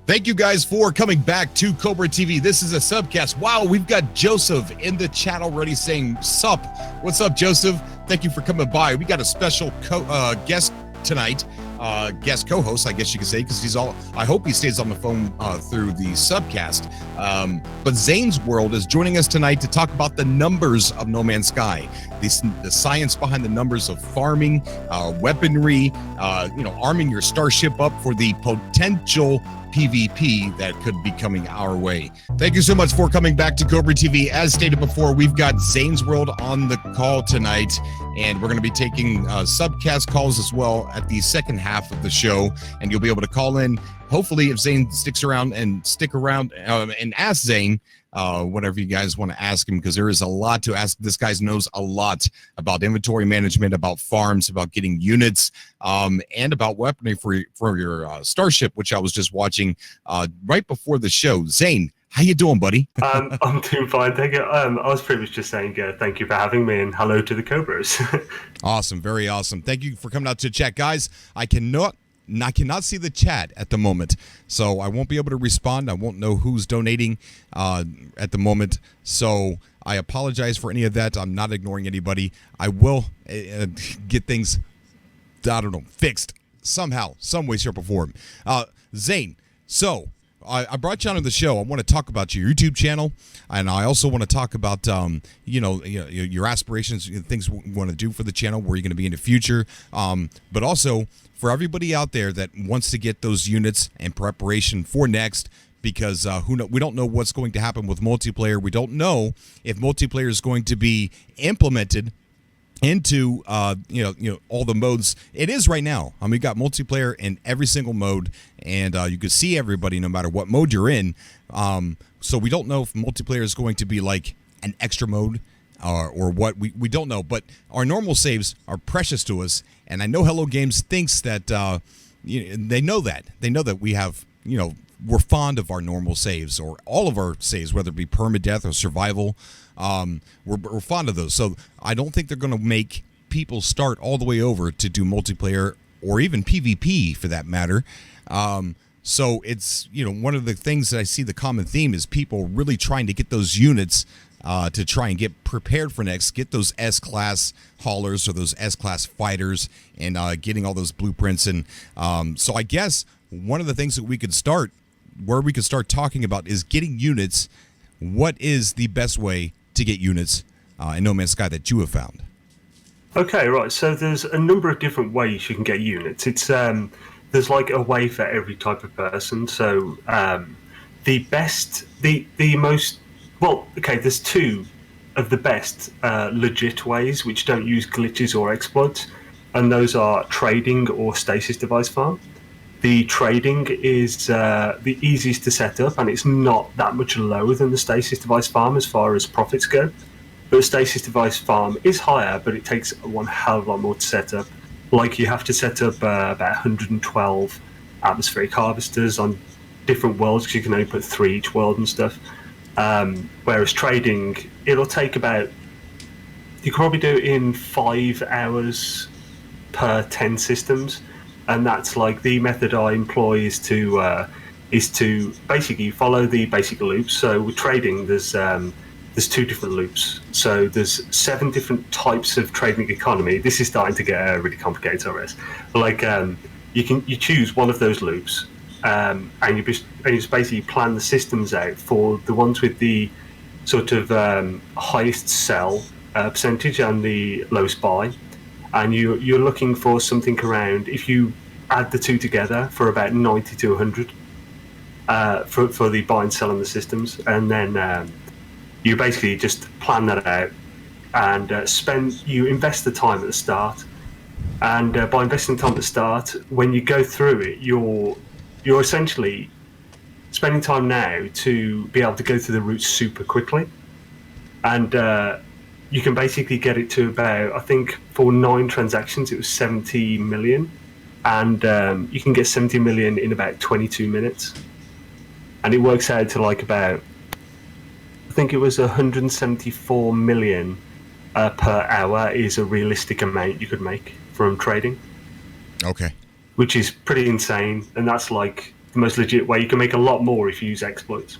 Thank you guys for coming back to Cobra TV. This is a subcast. Wow, we've got Joseph in the chat already saying sup. What's up, Joseph? Thank you for coming by. We got a special guest tonight, guest co-host, I guess you could say, because I hope he stays on the phone through the subcast. But Xaine's World is joining us tonight to talk about the numbers of No Man's Sky, the science behind the numbers of farming, weaponry, arming your starship up for the potential PvP that could be coming our way. Thank you so much for coming back to Cobra TV. As stated before, we've got Xaine's World on the call tonight, and we're going to be taking subcast calls as well at the second half of the show, and you'll be able to call in. Hopefully, if Xaine sticks around and ask Xaine whatever you guys want to ask him, because there is a lot to ask. This guy knows a lot about inventory management, about farms, about getting units, and about weaponry for your starship, which I was just watching right before the show. Xaine, how you doing, buddy? I'm doing fine, thank you. I was pretty much just saying thank you for having me and hello to the Cobras. Awesome, very awesome. Thank you for coming out to chat, guys. I cannot see the chat at the moment, so I won't be able to respond. I won't know who's donating at the moment, so I apologize for any of that. I'm not ignoring anybody. I will get things, fixed somehow, some way, shape, or form. Xaine, so I brought you on the show. I want to talk about your YouTube channel, and I also want to talk about your aspirations, things you want to do for the channel, where you're going to be in the future, but also for everybody out there that wants to get those units and preparation for next, because we don't know what's going to happen with multiplayer. We don't know if multiplayer is going to be implemented into all the modes. It is right now. I mean, we got multiplayer in every single mode, and you can see everybody no matter what mode you're in. So we don't know if multiplayer is going to be like an extra mode or what. We don't know, but our normal saves are precious to us, and I know Hello Games thinks that they know that we have, we're fond of our normal saves, or all of our saves, whether it be permadeath or survival. We're fond of those, so I don't think they're going to make people start all the way over to do multiplayer or even PvP for that matter. So it's one of the things that I see the common theme is people really trying to get those units to try and get prepared for next, get those S-class haulers or those S-class fighters, and getting all those blueprints. And so I guess one of the things that we could start talking about is getting units. What is the best way to get units in No Man's Sky that you have found? Okay, right. So there's a number of different ways you can get units. It's there's like a way for every type of person. So there's two of the best legit ways which don't use glitches or exploits, and those are trading or stasis device farm. The trading is the easiest to set up, and it's not that much lower than the stasis device farm as far as profits go. But the stasis device farm is higher, but it takes one hell of a lot more to set up. Like, you have to set up about 112 atmospheric harvesters on different worlds, because you can only put 3 each world and stuff. Whereas trading, it'll take about, you can probably do it in 5 hours per 10 systems. And that's like the method I employ is to basically follow the basic loops. So with trading, there's 2 different loops. So there's 7 different types of trading economy. This is starting to get really complicated, I guess. Like you choose one of those loops, and you just basically plan the systems out for the ones with the sort of highest sell percentage and the lowest buy. And you're looking for something around, if you add the 2 together, for about 90 to 100 for the buy and sell on the systems. And then you basically just plan that out and you invest the time at the start. And by investing time at the start, when you go through it, you're essentially spending time now to be able to go through the routes super quickly. And you can basically get it to about, I think for 9 transactions, it was 70 million. And you can get 70 million in about 22 minutes. And it works out to like about, I think it was 174 million per hour is a realistic amount you could make from trading. Okay. Which is pretty insane. And that's like the most legit way. You can make a lot more if you use exploits.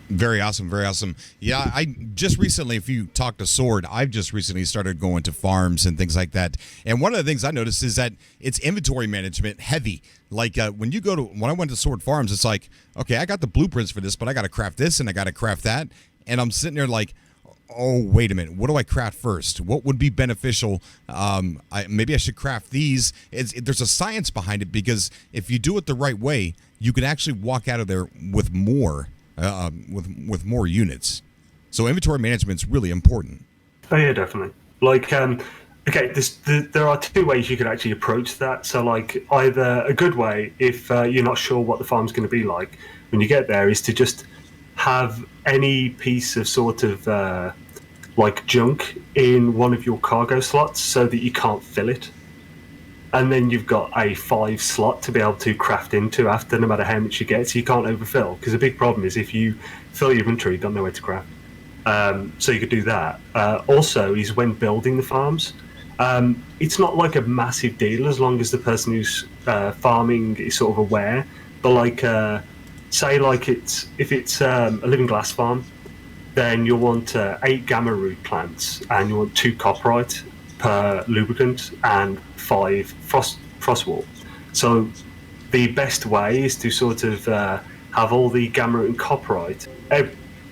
Very awesome, very awesome. Yeah, I just recently, if you talk to Sword, I've just recently started going to farms and things like that. And one of the things I noticed is that it's inventory management heavy. Like when I went to Sword Farms, it's like, okay, I got the blueprints for this, but I got to craft this and I got to craft that. And I'm sitting there like, oh, wait a minute, what do I craft first? What would be beneficial? Maybe I should craft these. There's a science behind it, because if you do it the right way, you can actually walk out of there with more. With more units. So inventory management is really important. Oh yeah, definitely. Like, okay, there are two ways you could actually approach that. So like, either a good way, if you're not sure what the farm's going to be like when you get there, is to just have any piece of sort of like junk in one of your cargo slots so that you can't fill it. And then you've got a 5 slot to be able to craft into after, no matter how much you get, so you can't overfill. Because the big problem is if you fill your inventory, you don't know where to craft. So you could do that. Also, is when building the farms, it's not like a massive deal as long as the person who's farming is sort of aware. But like, say like if it's a living glass farm, then you'll want 8 gamma root plants, and you want 2 copperite per lubricant and 5 frost wall. So the best way is to sort of have all the gamma root and copperite,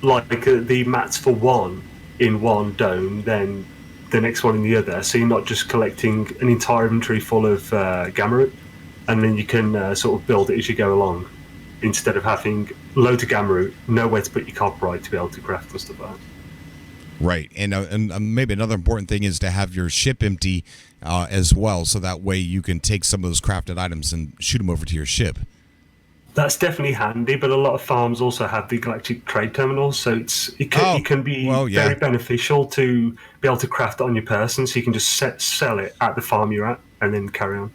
like the mats for one in one dome, then the next one in the other. So you're not just collecting an entire inventory full of gamma root, and then you can sort of build it as you go along, instead of having loads of gamma root, nowhere to put your copperite to be able to craft and stuff like that. Right, and maybe another important thing is to have your ship empty as well, so that way you can take some of those crafted items and shoot them over to your ship. That's definitely handy, but a lot of farms also have the galactic trade terminals, so it can be very beneficial to be able to craft it on your person, so you can just sell it at the farm you're at and then carry on.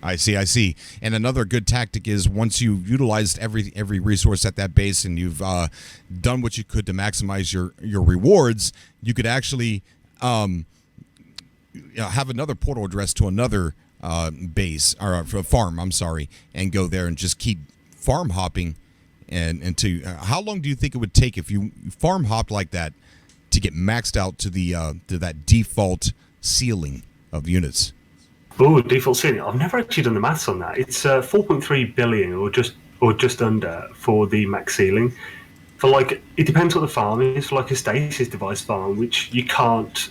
I see. And another good tactic is, once you've utilized every resource at that base and you've done what you could to maximize your rewards, you could actually have another portal address to another base, or farm, and go there and just keep farm hopping. And to how long do you think it would take if you farm hopped like that to get maxed out to that default ceiling of units? Oh, default ceiling. I've never actually done the maths on that. It's 4.3 billion or just under for the max ceiling. For like, it depends what the farm is. For like a stasis device farm, which you can't.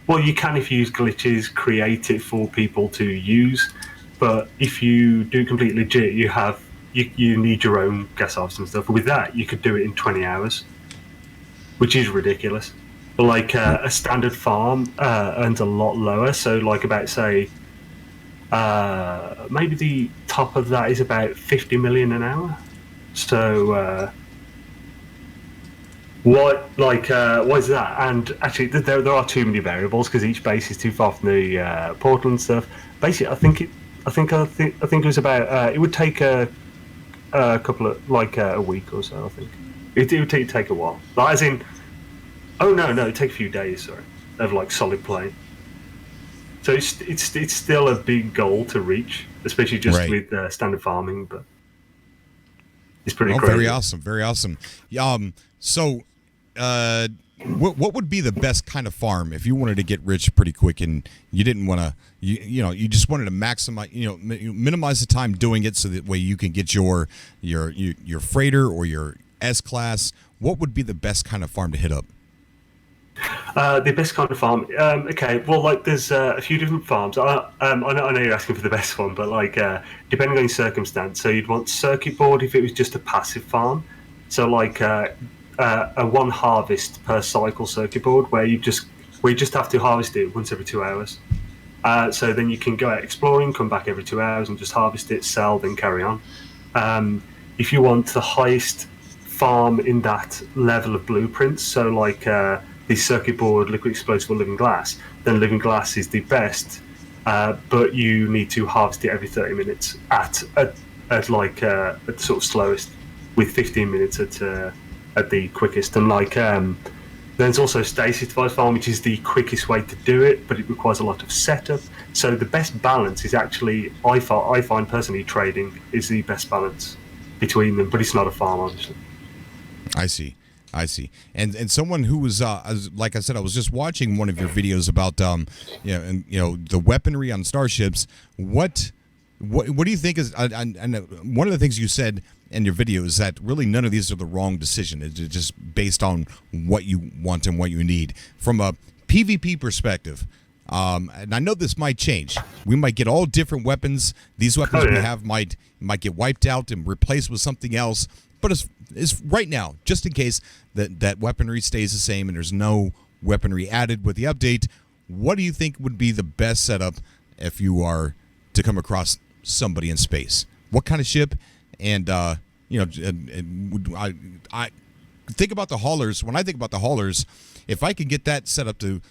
Well, you can if you use glitches, create it for people to use. But if you do completely legit, you need your own gas harvest and stuff. With that, you could do it in 20 hours, which is ridiculous. But like a standard farm earns a lot lower. So like about, say, maybe the top of that is about 50 million an hour. So what is that? And actually, there are too many variables because each base is too far from the portal and stuff. Basically, I think it was about. It would take a couple of a week or so. I think it would take a while. Like, as in, it'd take a few days. Sorry, of like solid play. So it's still a big goal to reach, especially just with standard farming. But it's pretty crazy. Very awesome. So, what would be the best kind of farm if you wanted to get rich pretty quick and you didn't want to, you just wanted to maximize, minimize the time doing it so that way you can get your freighter or your S-class? What would be the best kind of farm to hit up? The best kind of farm. Okay, well, like there's a few different farms. I know you're asking for the best one, but like depending on your circumstance, so you'd want circuit board if it was just a passive farm. So like a one harvest per cycle circuit board where you just have to harvest it once every 2 hours. So then you can go out exploring, come back every 2 hours and just harvest it, sell, then carry on. If you want the highest farm in that level of blueprints, so like the circuit board, liquid explosive, living glass, then living glass is the best, but you need to harvest it every 30 minutes at the sort of slowest, with 15 minutes at the quickest. And like There's also stasis device farm, which is the quickest way to do it, but it requires a lot of setup. So the best balance is actually, I find personally, trading is the best balance between them, but it's not a farm, obviously. I see. And someone who was like I said, I was just watching one of your videos about the weaponry on starships. What do you think is? And one of the things you said in your video is that really none of these are the wrong decision. It's just based on what you want and what you need from a PvP perspective. And I know this might change. We might get all different weapons. These weapons we have might get wiped out and replaced with something else. But it's right now, just in case that weaponry stays the same and there's no weaponry added with the update. What do you think would be the best setup if you are to come across somebody in space? What kind of ship? And I think about the haulers. When I think about the haulers, if I can get that set up to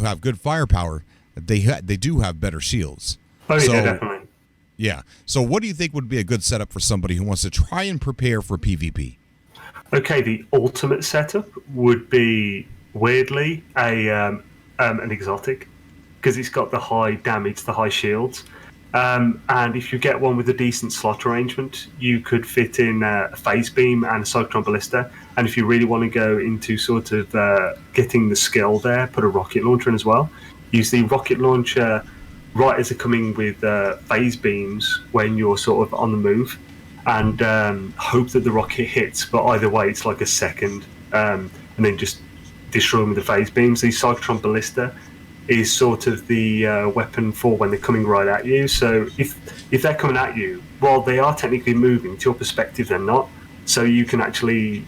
have good firepower, they do have better shields. Oh, yeah, definitely. Yeah. So what do you think would be a good setup for somebody who wants to try and prepare for PvP? Okay, the ultimate setup would be, weirdly, an exotic, because it's got the high damage, the high shields. And if you get one with a decent slot arrangement, you could fit in a phase beam and a cyclone ballista. And if you really want to go into sort of getting the skill there, put a rocket launcher in as well. Use the rocket launcher right as they're coming with phase beams when you're sort of on the move, and hope that the rocket hits. But either way, it's like a second, and then just destroy them with the phase beams. The cyclone ballista is sort of the weapon for when they're coming right at you. So if they're coming at you, while they are technically moving, to your perspective, they're not. So you can actually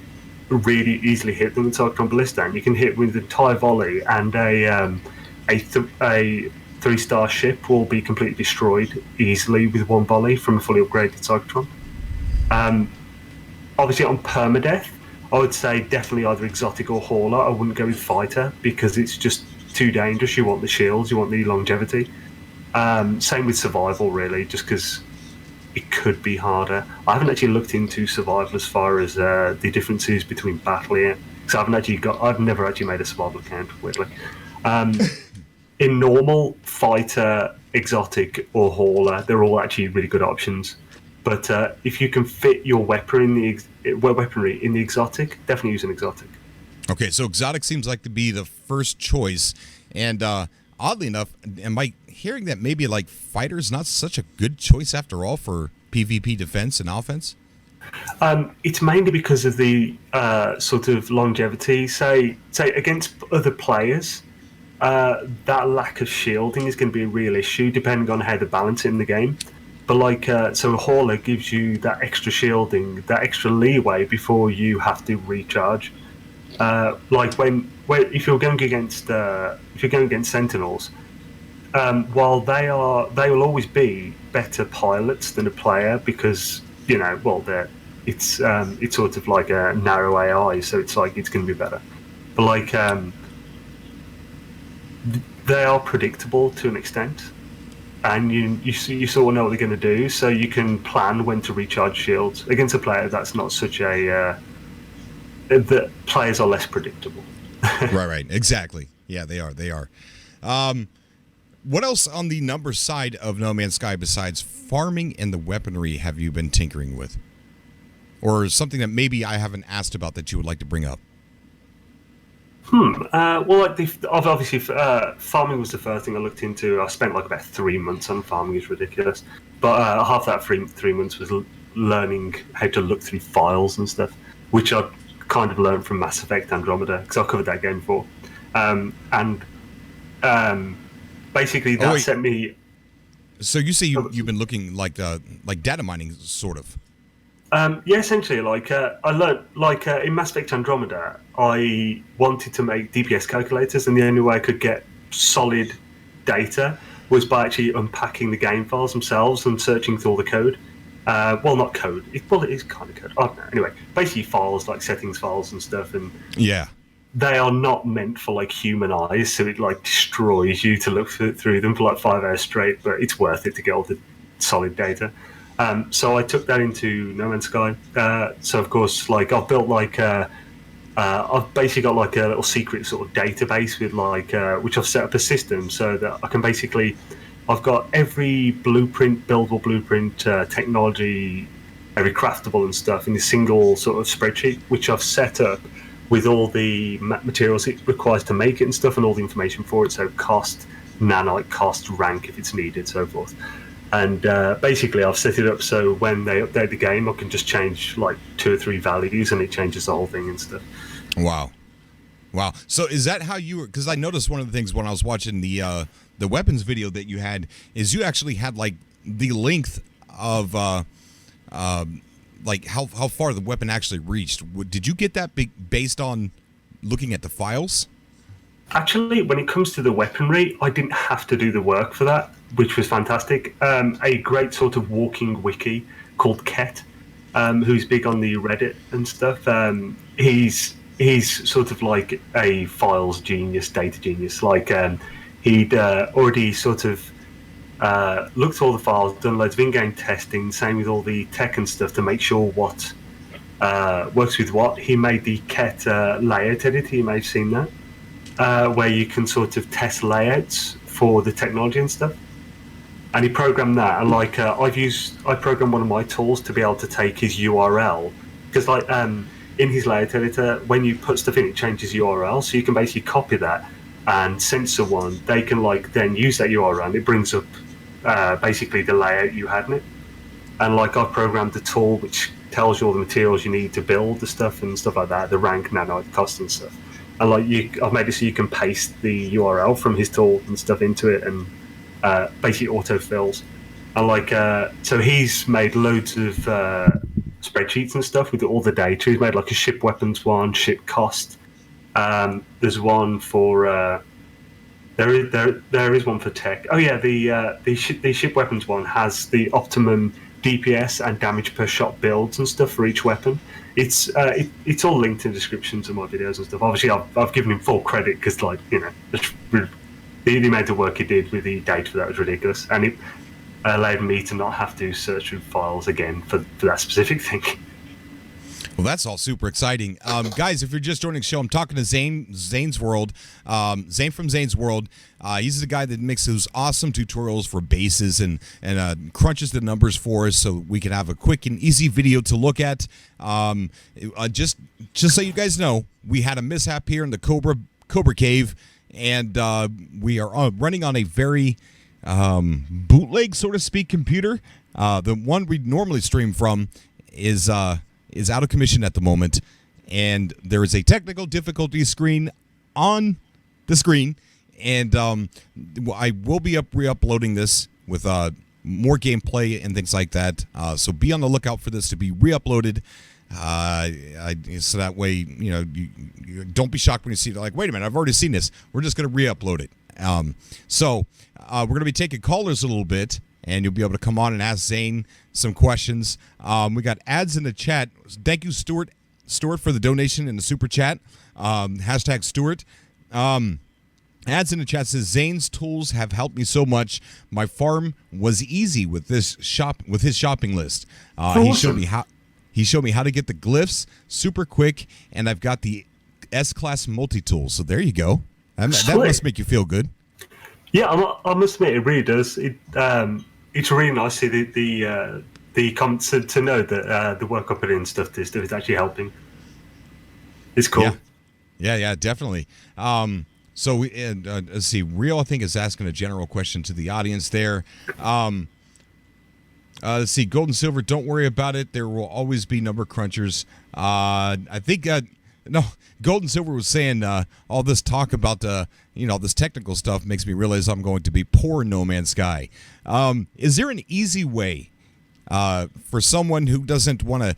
really easily hit them with cyclone ballista, and you can hit with an entire volley, and a 3-star ship will be completely destroyed easily with one volley from a fully upgraded cyclone. Obviously, on permadeath, I would say definitely either exotic or hauler. I wouldn't go with fighter because it's just too dangerous. You want the shields, you want the longevity. Same with survival, really, just because it could be harder. I haven't actually looked into survival as far as the differences between battle yet, because I've never actually made a survival account, weirdly. In normal, fighter, exotic, or hauler, they're all actually really good options. But if you can fit your weaponry in the exotic, definitely use an exotic. Okay, so exotic seems like to be the first choice. And oddly enough, am I hearing that maybe like fighter's not such a good choice after all for PvP defense and offense? It's mainly because of the sort of longevity. Say against other players, that lack of shielding is going to be a real issue depending on how they balance it in the game. But so a hauler gives you that extra shielding, that extra leeway before you have to recharge. If you're going against Sentinels, while they will always be better pilots than a player because it's sort of like a narrow AI, so it's like it's going to be better. But they are predictable to an extent, and you sort of know what they're going to do, so you can plan when to recharge shields. Against a player, that's not such a the players are less predictable. Right, exactly. Yeah, they are. What else on the number side of No Man's Sky besides farming and the weaponry have you been tinkering with, or something that maybe I haven't asked about that you would like to bring up? Obviously, farming was the first thing I looked into. I spent about 3 months on farming. It's ridiculous, but half that 3 months was learning how to look through files and stuff, which I kind of learned from Mass Effect Andromeda because I covered that game before, basically that sent me. So you say you've been looking like data mining, sort of. Yeah, essentially, I learned, in Mass Effect Andromeda, I wanted to make DPS calculators, and the only way I could get solid data was by actually unpacking the game files themselves and searching through all the code. Not code. It is kind of code. I don't know. Anyway, basically files like settings files and stuff, and yeah, they are not meant for human eyes, so it destroys you to look through them for 5 hours straight. But it's worth it to get all the solid data. So I took that into No Man's Sky. So of course, I've built I've basically got like a little secret sort of database with like which I've set up a system so that I can basically, I've got every blueprint, buildable blueprint, technology, every craftable and stuff in a single sort of spreadsheet, which I've set up with all the materials it requires to make it and stuff, and all the information for it. So cost, nanite, cost, rank if it's needed, so forth. And basically, I've set it up so when they update the game, I can just change like 2 or 3 values, and it changes the whole thing and stuff. Wow. So is that how you were? Because I noticed one of the things when I was watching the weapons video that you had is you actually had like the length of like how far the weapon actually reached. Did you get that based on looking at the files? Actually, when it comes to the weaponry, I didn't have to do the work for that, which was fantastic. A great sort of walking wiki called Ket, who's big on the Reddit and stuff. He's sort of like a files genius, data genius. Like he'd already sort of looked at all the files, done loads of in-game testing, same with all the tech and stuff to make sure what works with what. He made the Ket layout editor, you may have seen that. Where you can sort of test layouts for the technology and stuff, and he programmed that. And like I programmed one of my tools to be able to take his URL, because like in his layout editor, when you put stuff in, it changes URL, so you can basically copy that and censor one. They can like then use that URL, and it brings up basically the layout you had in it. And like I've programmed a tool which tells you all the materials you need to build the stuff and stuff like that, the rank, nanite, cost and stuff. And like I've made it so you can paste the URL from his tool and stuff into it, and basically autofills. And like so, he's made loads of spreadsheets and stuff with all the data. He's made like a ship weapons one, ship cost. There's one for there is one for tech. Oh yeah, the ship weapons one has the optimum DPS and damage per shot builds and stuff for each weapon. It's all linked in descriptions of my videos and stuff. Obviously, I've given him full credit because, like, you know, the amount of work he did with the data for that was ridiculous, and it allowed me to not have to search through files again for that specific thing. Well, that's all super exciting. Guys, if you're just joining the show, I'm talking to Xaine's World. Xaine from Xaine's World. He's the guy that makes those awesome tutorials for bases and crunches the numbers for us so we can have a quick and easy video to look at. Just so you guys know, we had a mishap here in the Cobra Cave, and we are running on a very bootleg, so to speak, computer. The one we normally stream from is out of commission at the moment, and there is a technical difficulty screen on the screen, and I will be re-uploading this with more gameplay and things like that, so be on the lookout for this to be re-uploaded, so that way, you know, you don't be shocked when you see it, like, wait a minute, I've already seen this. We're just going to re-upload it. So we're going to be taking callers a little bit, and you'll be able to come on and ask Xaine some questions. We got ads in the chat. Thank you, Stuart, for the donation in the super chat. Hashtag Stuart. Ads in the chat says, Xaine's tools have helped me so much. My farm was easy with his shopping list. Awesome. He showed me how to get the glyphs super quick, and I've got the S-Class multi-tool. So there you go. That must make you feel good. Yeah, I must admit, it really does. It's really nice to see the comments to know that the work I put in and stuff is actually helping. It's cool. Yeah, definitely. So let's see. Real, I think, is asking a general question to the audience there. Let's see. Gold and silver, don't worry about it. There will always be number crunchers. I think no. Gold and Silver was saying all this talk about this technical stuff makes me realize I'm going to be poor in No Man's Sky. Is there an easy way for someone who doesn't want to,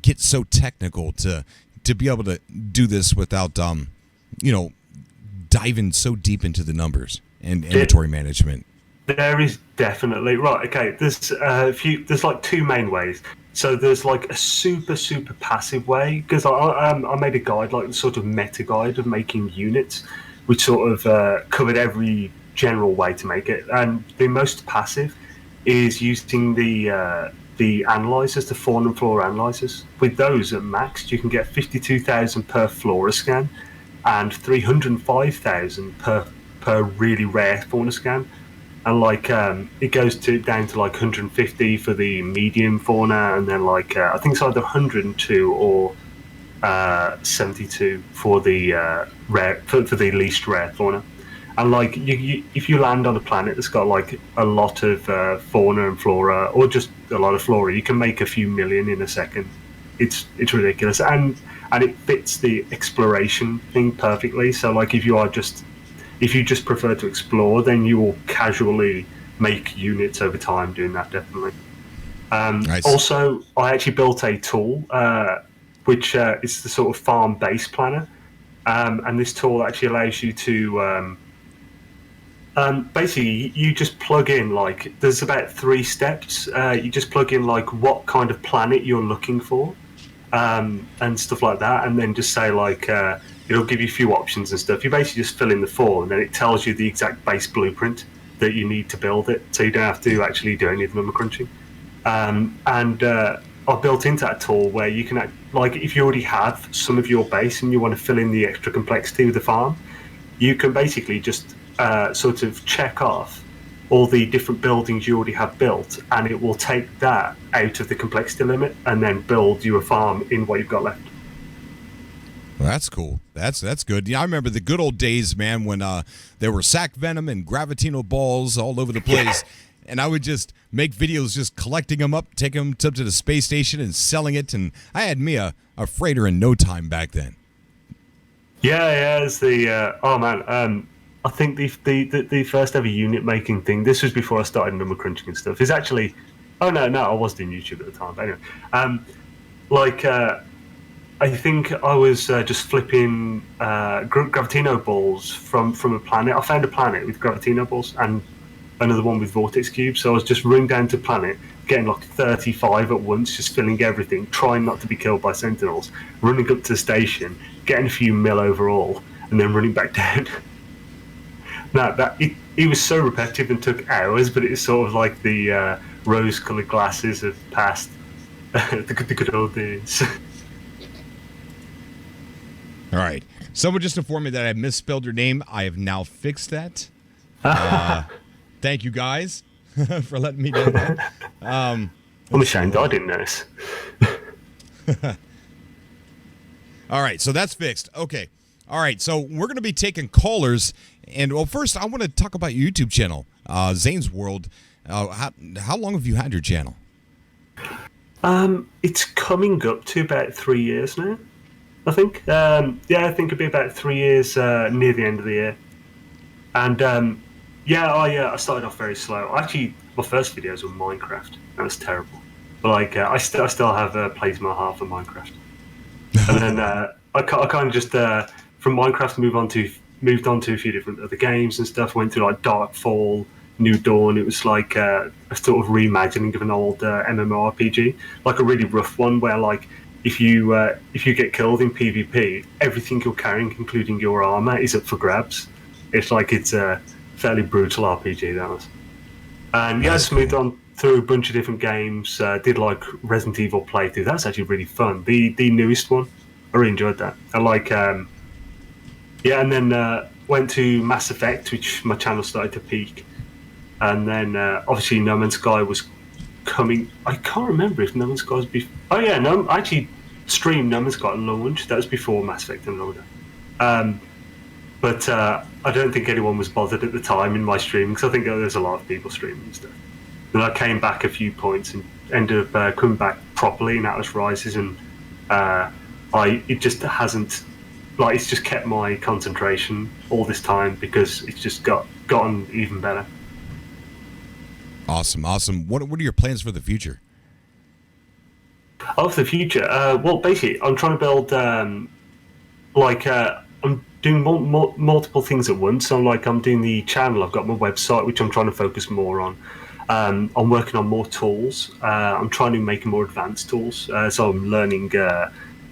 get so technical to be able to do this without, diving so deep into the numbers and inventory management? There is definitely right. Okay, there's like 2 main ways. So there's like a super passive way, because I made a guide, like the sort of meta guide of making units, which sort of covered every general way to make it. And the most passive is using the the analyzers, the fauna and flora analyzers. With those at max, you can get 52,000 per flora scan and 305,000 per really rare fauna scan. And like it goes down to like 150 for the medium fauna, and then like I think it's either 102 or 72 for the rare for the least rare fauna. And like if you land on a planet that's got like a lot of fauna and flora, or just a lot of flora, you can make a few million in a second. It's ridiculous, and it fits the exploration thing perfectly. So like if you just prefer to explore, then you will casually make units over time doing that, definitely. Nice. Also, I actually built a tool which is the sort of farm base planner, and this tool actually allows you to basically you just plug in, like, there's about 3 steps. You just plug in like what kind of planet you're looking for, and stuff like that, and then just say like it'll give you a few options and stuff. You basically just fill in the form, and then it tells you the exact base blueprint that you need to build it, so you don't have to actually do any of the number crunching. I built into that tool where you can, like, if you already have some of your base and you want to fill in the extra complexity with the farm, you can basically just sort of check off all the different buildings you already have built, and it will take that out of the complexity limit and then build you a farm in what you've got left. Well, that's cool. That's good. Yeah, I remember the good old days, man, when there were sac venom and gravitino balls all over the place. Yeah. And I would just make videos just collecting them up, taking them to the space station and selling it. And I had me a freighter in no time back then. Yeah, it's the oh man, I think the first ever unit making thing. This was before I started number crunching and stuff. Is actually, oh no, I was doing YouTube at the time. But anyway, I think I was just flipping gravitino balls from a planet. I found a planet with gravitino balls and another one with vortex cubes. So I was just running down to planet, getting like 35 at once, just filling everything, trying not to be killed by sentinels, running up to the station, getting a few mil overall, and then running back down. Now it was so repetitive and took hours, but it's sort of like the rose-coloured glasses of past the good old days. All right. Someone just informed me that I misspelled your name. I have now fixed that. Thank you guys for letting me know that. I'm ashamed I didn't notice. All right, so that's fixed. Okay. All right, so we're going to be taking callers. And, well, first, I want to talk about your YouTube channel, Xaine's World. How long have you had your channel? It's coming up to about 3 years now, I think. I think it'll be about 3 years near the end of the year. And, I started off very slow. Actually, my first videos were Minecraft. That was terrible. But, like, I still have plays my heart for Minecraft. And then I kind of just, from Minecraft, moved on to a few different other games and stuff. Went through like Darkfall, New Dawn. It was like a sort of reimagining of an old MMORPG, like a really rough one where like if you get killed in PvP, everything you're carrying, including your armor, is up for grabs. It's a fairly brutal RPG, that was. And I just moved on through a bunch of different games. Did like Resident Evil playthrough. That's actually really fun. The newest one, I really enjoyed that. I like. And then went to Mass Effect, which my channel started to peak. And then obviously No Man's Sky was coming. I can't remember if No Man's Sky was before. Oh yeah, no, I actually streamed No Man's Sky at launch. That was before Mass Effect and Andromeda. But I don't think anyone was bothered at the time in my streaming, because I think there's a lot of people streaming and stuff. And I came back a few points and ended up coming back properly in Atlas Rises, and it just hasn't. Like, it's just kept my concentration all this time because it's just gotten even better. Awesome. What are your plans for the future? Oh, for the future? Well, basically, I'm trying to build, I'm doing multiple things at once. So, I'm doing the channel. I've got my website, which I'm trying to focus more on. I'm working on more tools. I'm trying to make more advanced tools. So I'm learning...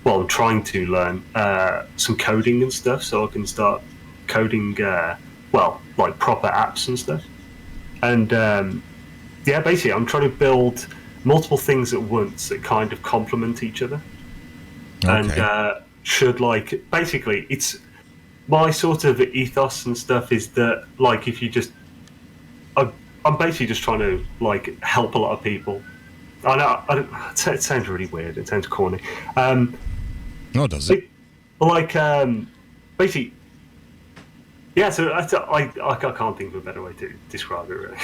I'm trying to learn some coding and stuff, so I can start coding, proper apps and stuff. And basically, I'm trying to build multiple things at once that kind of complement each other. Okay. And should, like, basically, it's my sort of ethos and stuff is that, like, if you just, I'm basically just trying to, like, help a lot of people. I know it sounds really weird. It sounds corny. No, does it? Basically, yeah. So I can't think of a better way to describe it, really.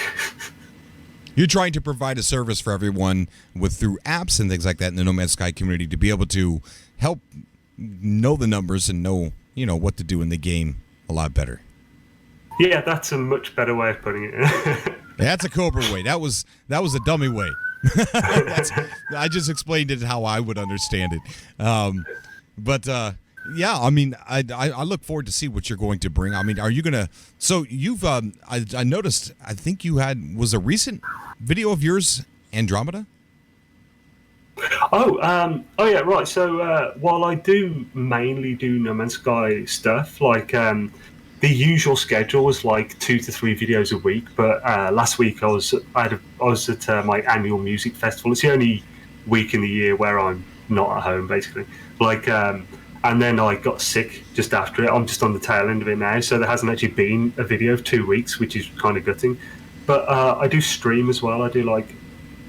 You're trying to provide a service for everyone through apps and things like that in the No Man's Sky community to be able to help know the numbers and know, what to do in the game a lot better. Yeah, that's a much better way of putting it. That's a Cobra way. That was a dummy way. I just explained it how I would understand it. Yeah, I mean, I look forward to see what you're going to bring. I mean, are you gonna? So you've I noticed. I think you was a recent video of yours, Andromeda. Oh yeah, right. So while I do mainly do No Man's Sky stuff, like the usual schedule is like 2 to 3 videos a week. But last week I was at my annual music festival. It's the only week in the year where I'm not at home, basically. Like. And then I got sick just after it. I'm just on the tail end of it now, so there hasn't actually been a video for 2 weeks, which is kind of gutting. But I do stream as well. I do like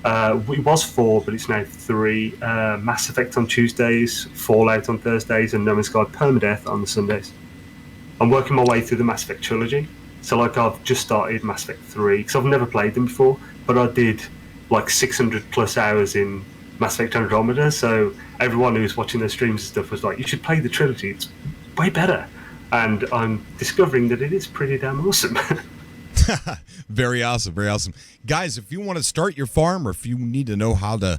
it was 4, but it's now 3. Mass Effect on Tuesdays, Fallout on Thursdays, and No Man's Sky Permadeath on the Sundays. I'm working my way through the Mass Effect trilogy. So like I've just started Mass Effect 3 because I've never played them before, but I did like 600 plus hours in Mass Effect Andromeda, so everyone who was watching the streams and stuff was like, you should play the trilogy, it's way better. And I'm discovering that it is pretty damn awesome. Very awesome, very awesome. Guys, if you want to start your farm, or if you need to know how to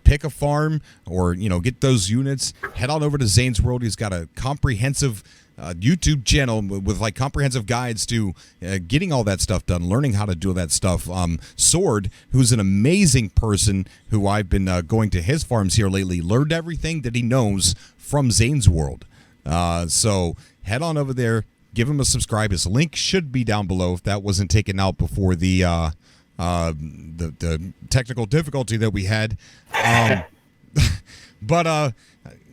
pick a farm, or get those units, head on over to Xaine's World. He's got a comprehensive YouTube channel with like comprehensive guides to getting all that stuff done, learning how to do that stuff. Sword, who's an amazing person who I've been going to his farms here lately, learned everything that he knows from Xaine's World. So head on over there, give him a subscribe. His link should be down below if that wasn't taken out before the technical difficulty that we had. But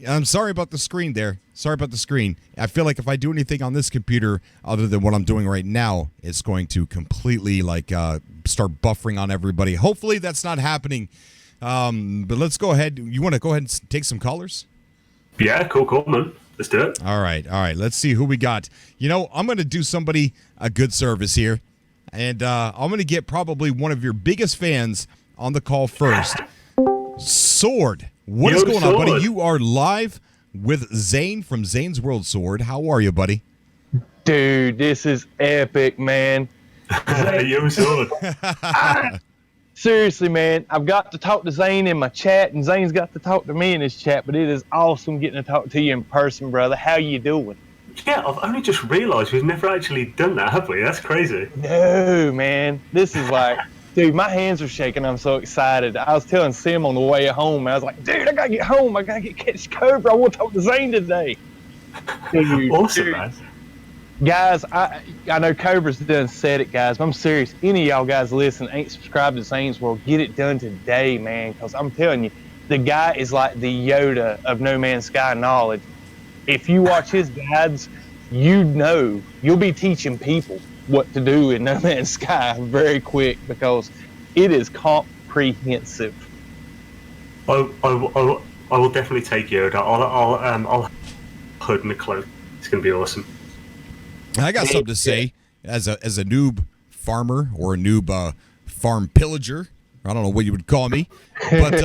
I'm sorry about the screen there. Sorry about the screen. I feel like if I do anything on this computer other than what I'm doing right now, it's going to completely start buffering on everybody. Hopefully that's not happening. But let's go ahead. You want to go ahead and take some callers? Yeah, cool, man. Let's do it. All right. Let's see who we got. I'm going to do somebody a good service here. And I'm going to get probably one of your biggest fans on the call first. Sword. What is going on, buddy? You are live with Xaine from Xaine's World, Sword. How are you, buddy? Dude, this is epic, man. Yo, Sword. Seriously, man, I've got to talk to Xaine in my chat, and Zaine's got to talk to me in his chat, but it is awesome getting to talk to you in person, brother. How you doing? Yeah, I've only just realised we've never actually done that, have we? That's crazy. No, man. This is like... Dude, my hands are shaking. I'm so excited. I was telling Sim on the way home, I was like, dude, I got to get home. I got to catch Cobra. I want to talk to Xaine today. Dude, awesome, man. Guys, I know Cobra's done said it, guys, but I'm serious. Any of y'all guys listen, ain't subscribed to Xaine's World, get it done today, man, because I'm telling you, the guy is like the Yoda of No Man's Sky knowledge. If you watch his guides, you'll be teaching people what to do in No Man's Sky very quick because it is comprehensive. I will definitely take Yoda. I'll hood in a cloak. It's gonna be awesome. I got something to say as a noob farmer or a noob farm pillager. I don't know what you would call me, but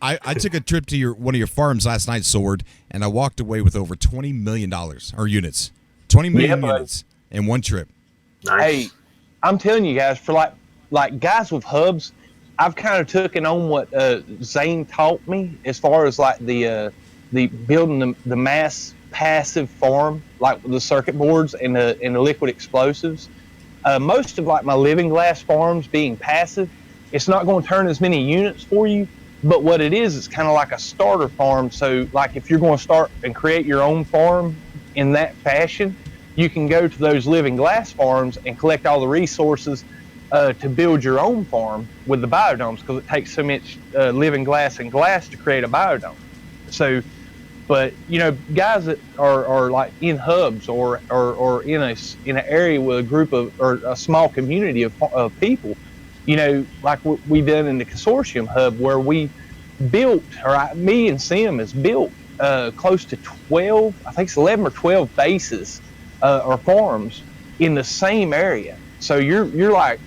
I took a trip to one of your farms last night, Sword, and I walked away with over $20 million or units, 20 million units in one trip. Nice. Hey, I'm telling you guys, for like guys with hubs, I've kind of taken on what Xaine taught me as far as like the building the mass passive farm, like the circuit boards and the liquid explosives. Most of like my living glass farms being passive, it's not going to turn as many units for you, but what it is, it's kind of like a starter farm. So like if you're going to start and create your own farm in that fashion, you can go to those living glass farms and collect all the resources to build your own farm with the biodomes, because it takes so much living glass and glass to create a biodome. So, but guys that are like in hubs or in an area with a group of, or a small community of people, like what we done in the consortium hub, where we built, or me and Sim has built close to 12, I think it's 11 or 12 bases or farms in the same area. So you're like,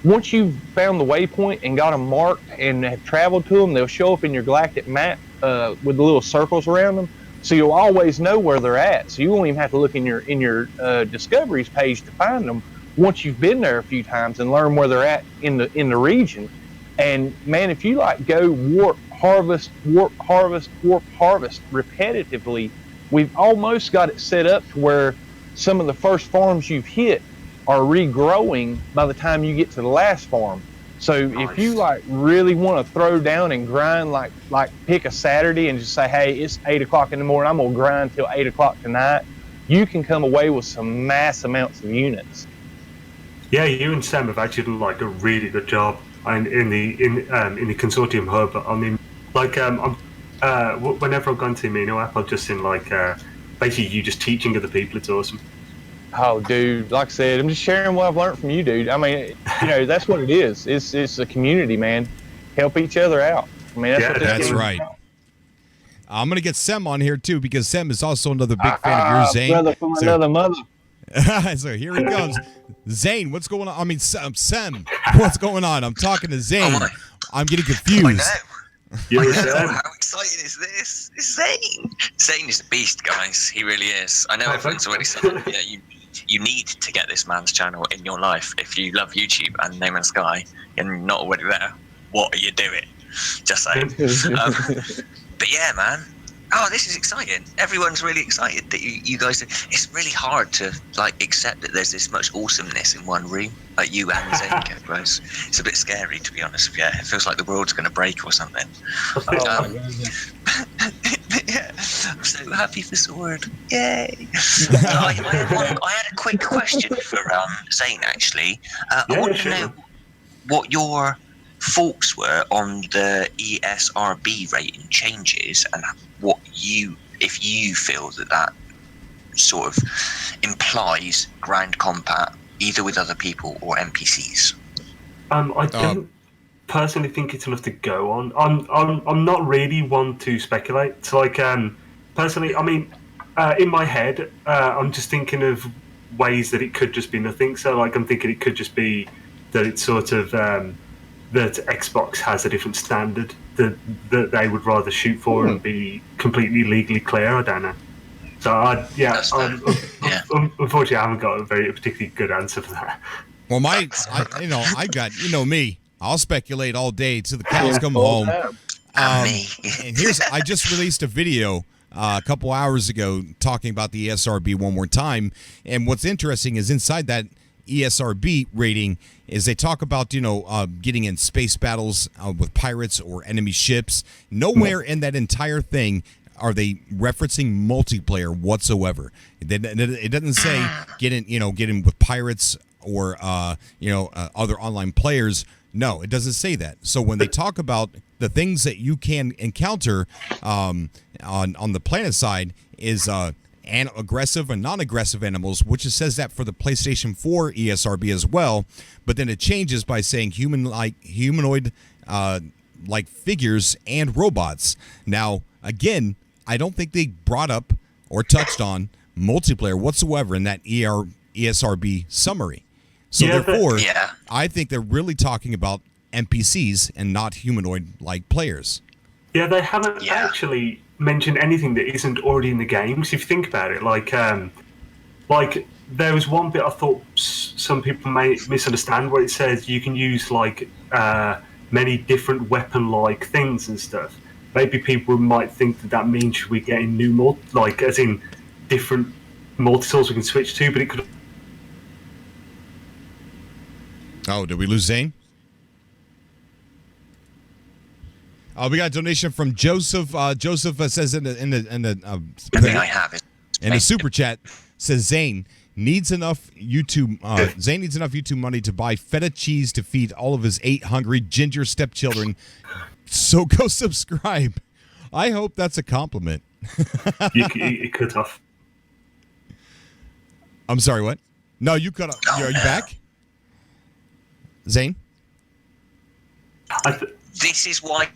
once you've found the waypoint and got them marked and have traveled to them, they'll show up in your galactic map with the little circles around them. So you'll always know where they're at. So you won't even have to look in your discoveries page to find them once you've been there a few times and learn where they're at in the region. And man, if you like go warp, harvest repetitively, we've almost got it set up to where some of the first farms you've hit are regrowing by the time you get to the last farm. So nice. If you like really want to throw down and grind, like pick a Saturday and just say, hey, it's 8 o'clock in the morning, I'm gonna grind till 8 o'clock tonight, you can come away with some mass amounts of units. Yeah, you and Sam have actually done like a really good job in the consortium hub. I mean, like whenever I've gone to Amino app, I've just seen like basically you just teaching other people. It's awesome. Oh, dude, like I said, I'm just sharing what I've learned from you, dude. I mean, that's what it is. It's a community, man. Help each other out. I mean, that's right. I'm going to get Sem on here, too, because Sem is also another big fan of yours, Xaine. Brother from another mother. So here he comes. Xaine, what's going on? I mean, Sem, what's going on? I'm talking to Xaine. I'm getting confused. How exciting is this? It's Xaine. Xaine is a beast, guys. He really is. I know everyone's already said it. Yeah, you need to get this man's channel in your life. If you love YouTube and No Man's Sky and you're not already there, what are you doing? Just saying. But yeah, man. Oh, this is exciting. Everyone's really excited that you guys. It's really hard to like accept that there's this much awesomeness in one room, like you and Xaine, guys. It's a bit scary, to be honest with you. It feels like the world's going to break or something. Yeah, I'm so happy for Sword. Yay! I had a quick question for Xaine, actually. I want to know what your thoughts were on the ESRB rating changes and if you feel that sort of implies ground combat either with other people or NPCs. I don't personally think it's enough to go on. I'm not really one to speculate. So like personally, I mean, in my head, I'm just thinking of ways that it could just be nothing. So like I'm thinking it could just be that it's sort of that Xbox has a different standard that they would rather shoot for and be completely legally clear. I don't know. So unfortunately, I haven't got a particularly good answer for that. Well, I got me. I'll speculate all day till the cows come home. And I just released a video a couple hours ago talking about the ESRB one more time. And what's interesting is inside that ESRB rating is they talk about getting in space battles with pirates or enemy ships. Nowhere in that entire thing are they referencing multiplayer whatsoever. It doesn't say get in with pirates or other online players. No, it doesn't say that. So when they talk about the things that you can encounter on the planet side is and aggressive and non-aggressive animals, which it says that for the PlayStation 4 ESRB as well, but then it changes by saying humanoid like figures and robots. Now, again, I don't think they brought up or touched on multiplayer whatsoever in that ESRB summary. So therefore, I think they're really talking about NPCs and not humanoid-like players. Yeah, they haven't actually mentioned anything that isn't already in the games. If you think about it, like there was one bit I thought some people may misunderstand where it says you can use like many different weapon-like things and stuff. Maybe people might think that means we're getting new as in different multi-tools we can switch to, but it could. Oh, did we lose Xaine? We got a donation from Joseph. Joseph says in the I have it. In the super chat says, Xaine, needs enough YouTube. Xaine needs enough YouTube money to buy feta cheese to feed all of his 8 hungry ginger stepchildren. So go subscribe. I hope that's a compliment. You cut off. I'm sorry, what? No, you cut off. Are you back? Xaine? This is why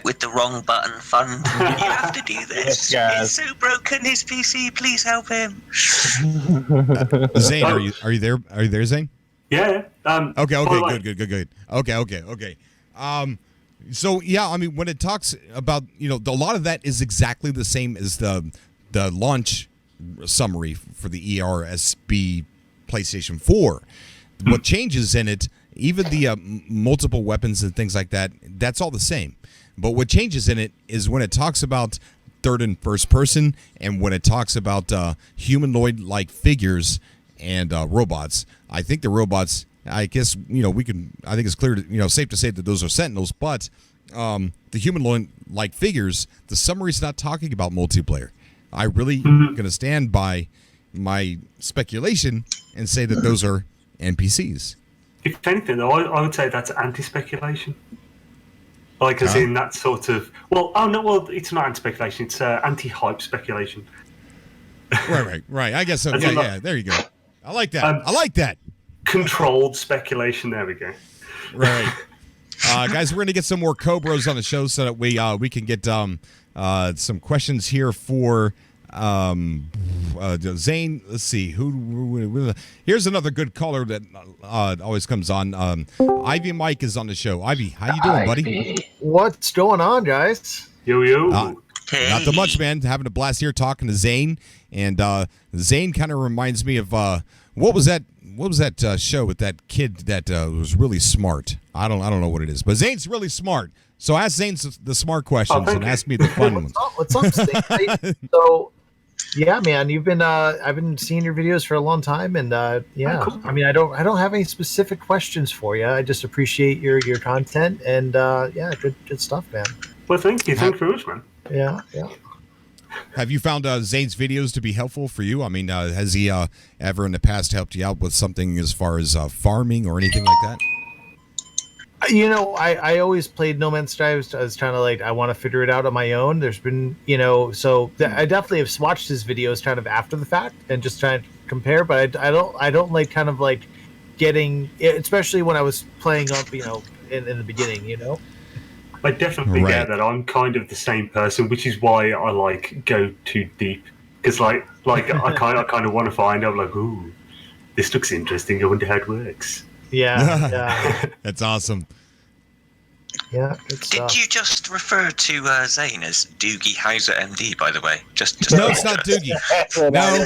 with the wrong button fund. You have to do this. Yes, it's so broken, his PC. Please help him. Xaine, are you there? Are you there, Xaine? Yeah. Okay. Good. Okay. So yeah, I mean, when it talks about, a lot of that is exactly the same as the launch summary for the ERSB PlayStation 4. What changes in it, even the multiple weapons and things like that, that's all the same. But what changes in it is when it talks about third and first person, and when it talks about humanoid-like figures and robots. I think the robots, I guess, I think it's clear, safe to say that those are Sentinels, but the humanoid-like figures, the summary's not talking about multiplayer. I really going to stand by my speculation and say that those are NPCs. If anything, though, I would say that's anti-speculation. Like, as in that sort of... it's not anti-speculation, it's anti-hype speculation. Right. I guess so. Yeah, there you go. I like that. Controlled speculation, there we go. Right. Guys, we're going to get some more Cobras on the show so that we can get some questions here for Xaine. Let's see. Here's another good caller that always comes on. Ivy Mike is on the show. Ivy, how you doing, buddy? What's going on, guys? Yo. Not too much, man. Having a blast here talking to Xaine. And Xaine kind of reminds me of what was that show with that kid that was really smart? I don't know what it is, but Zaine's really smart. So ask Xaine the smart questions and ask me the fun ones. What's up, Steve? So, yeah, man, I've been seeing your videos for a long time, and cool. I mean, I don't have any specific questions for you. I just appreciate your content, and good stuff, man. Well, thank you. Thank you very much, man. Yeah. Have you found Zaine's videos to be helpful for you? I mean, has he ever in the past helped you out with something as far as farming or anything like that? I always played No Man's Sky. I was trying to I want to figure it out on my own. There's been, I definitely have watched his videos kind of after the fact and just trying to compare. But I don't like kind of like getting, especially when I was playing up, in the beginning, I definitely get that. I'm kind of the same person, which is why I go too deep. Because I kind of want to find out ooh, this looks interesting. I wonder how it works. Yeah. That's awesome. Yeah. Did you just refer to Xaine as Doogie Howser MD, by the way? Just no, it's not Doogie. No,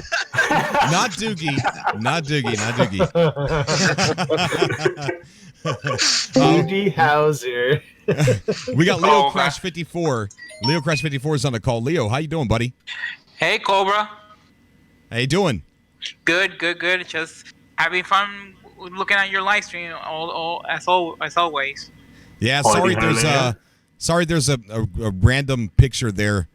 not Doogie. Not Doogie. Doogie Howser. We got Leo Crash 54. Leo Crash 54 is on the call. Leo, how you doing, buddy? Hey, Cobra. How you doing? Good. Just having fun looking at your live stream as always. Yeah, sorry there's a random picture there.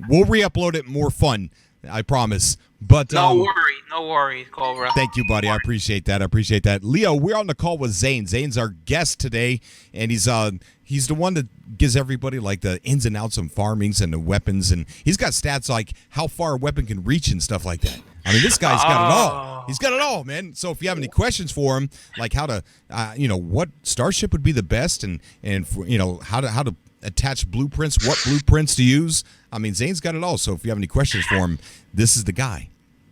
We'll re-upload it more fun, I promise. But no worries, Cobra. Thank you, buddy. I appreciate that. Leo, we're on the call with Xaine. Zaine's our guest today, and he's the one that gives everybody the ins and outs of farmings and the weapons, and he's got stats like how far a weapon can reach and stuff like that. I mean, this guy's got it all. He's got it all, man. So if you have any questions for him, like how to, what starship would be the best, and how to attach blueprints, what blueprints to use. I mean, Zaine's got it all. So if you have any questions for him, this is the guy.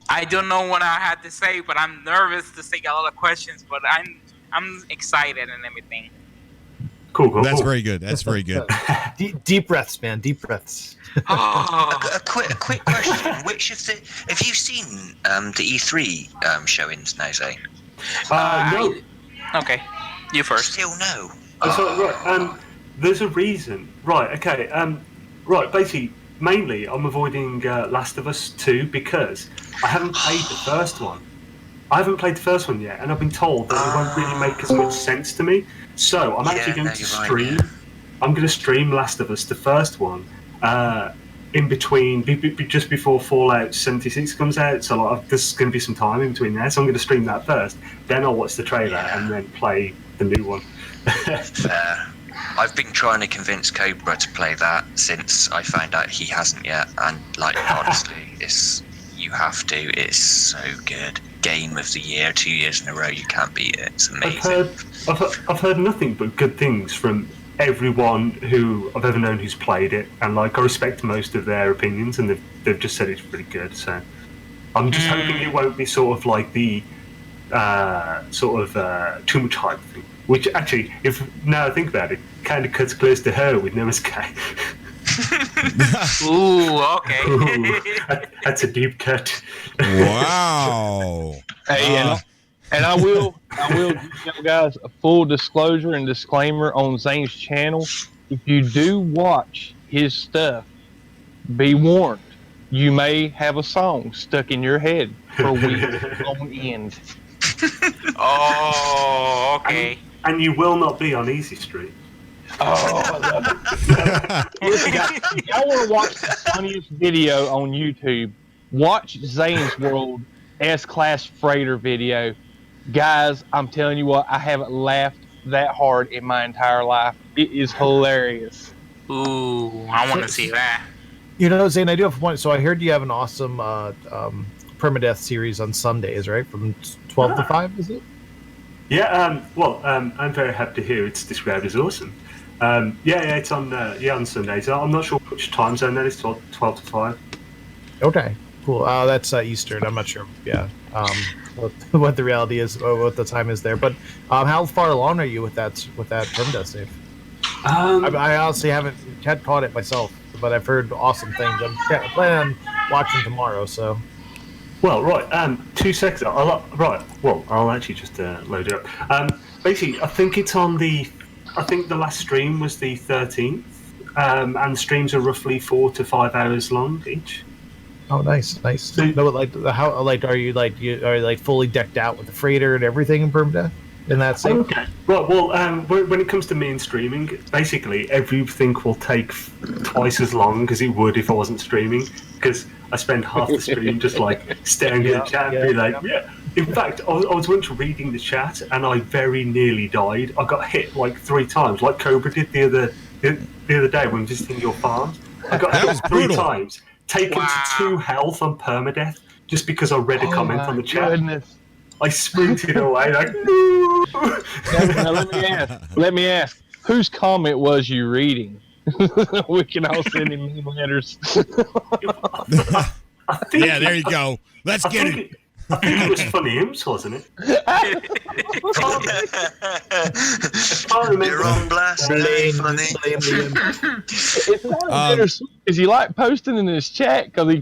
I don't know what I had to say, but I'm nervous to say a lot of questions. But I'm excited and everything. Cool. That's very good. Deep breaths, man. Deep breaths. A quick question. Which of the have you seen the E3 showings now, Xaine? No. Okay, you first. Still no. Right. There's a reason. Right. Okay. Right. Basically, mainly, I'm avoiding Last of Us 2 because I haven't played the first one. I haven't played the first one yet, and I've been told that it won't really make as much sense to me. So I'm actually going to stream. Right, yeah. I'm going to stream Last of Us, the first one, in between, just before Fallout 76 comes out. So like, there's going to be some time in between there. So I'm going to stream that first. Then I'll watch the trailer and then play the new one. Fair. I've been trying to convince Cobra to play that since I found out he hasn't yet, and like honestly, you have to. It's so good. Game of the year, 2 years in a row. You can't beat it. It's amazing. I've heard nothing but good things from everyone who I've ever known who's played it, and like I respect most of their opinions, and they've just said it's pretty good. So I'm just hoping it won't be sort of like the too much hype thing. Which actually, if now I think about it, kind of cuts close to her with No Escape. Ooh, okay. Ooh, that's a deep cut. Wow. Hey, and I will give you guys a full disclosure and disclaimer on Xaine's channel. If you do watch his stuff, be warned, you may have a song stuck in your head for weeks on end. Oh, okay. And you will not be on Easy Street. Oh, I love it. Listen, guys, if y'all want to watch the funniest video on YouTube, watch Xaine's World S-Class Freighter video. Guys, I'm telling you what, I haven't laughed that hard in my entire life. It is hilarious. Ooh, I want to see that. You know, Xaine, I do have one. So I heard you have an awesome permadeath series on Sundays, right? From 12 to 5, is it? Yeah, I'm very happy to hear it's described as awesome. It's on Sundays. I'm not sure which time zone that is, 12 to 5. Okay, cool. That's Eastern. I'm not sure. Yeah, what the reality is, or what the time is there. But how far along are you with that permadeath save? I honestly haven't caught it myself, but I've heard awesome things. I'm planning on watching tomorrow. So. Well, right. 2 seconds. I'll actually just load it up. Basically, I think it's on the. I think the last stream was the 13th, and the streams are roughly 4 to 5 hours long each. Oh, nice. So, no, are you fully decked out with the freighter and everything in permadeath? In that same. Okay. Well, when it comes to me and streaming, basically everything will take twice as long as it would if I wasn't streaming, because I spend half the stream just like staring at the chat and be like, yeah. In fact, I was once reading the chat and I very nearly died. I got hit like 3 times, like Cobra did the other day when visiting your farm. I got hit 3 times, taken to 2 health on permadeath just because I read a comment on the chat. Goodness. I sprinted away like, no! Now, let me ask, whose comment was you reading? We can all send him mean letters. Yeah, there you go. Let's get it. I think it was Funny Imps, wasn't it? You're on blast. Funny. It's kind of bittersweet because you like posting in his chat because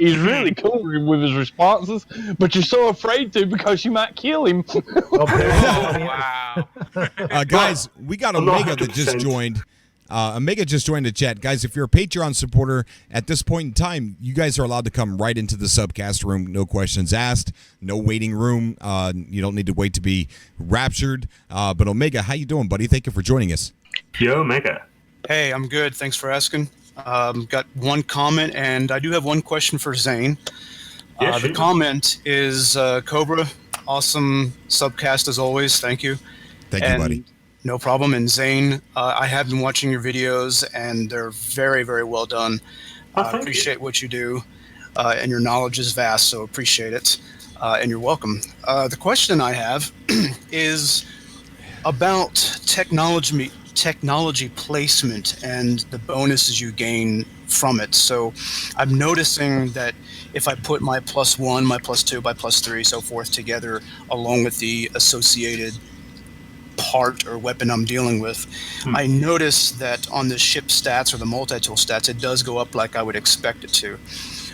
he's really cool with his responses, but you're so afraid to because you might kill him. Wow. Guys, we got Omega that just joined. Omega just joined the chat. Guys, if you're a Patreon supporter at this point in time, you guys are allowed to come right into the subcast room. No questions asked. No waiting room. You don't need to wait to be raptured. But Omega, how you doing, buddy? Thank you for joining us. Yo, Omega. Hey, I'm good. Thanks for asking. Got one comment, and I do have one question for Xaine. The comment is, Cobra, awesome subcast as always. Thank you. Thank you, buddy. No problem. And Xaine, I have been watching your videos, and they're very, very well done. I appreciate what you do, and your knowledge is vast, so appreciate it. And you're welcome. The question I have is about technology placement and the bonuses you gain from it. So I'm noticing that if I put my +1, my +2, my +3, so forth together, along with the associated part or weapon I'm dealing with, I notice that on the ship stats or the multi-tool stats, it does go up like I would expect it to.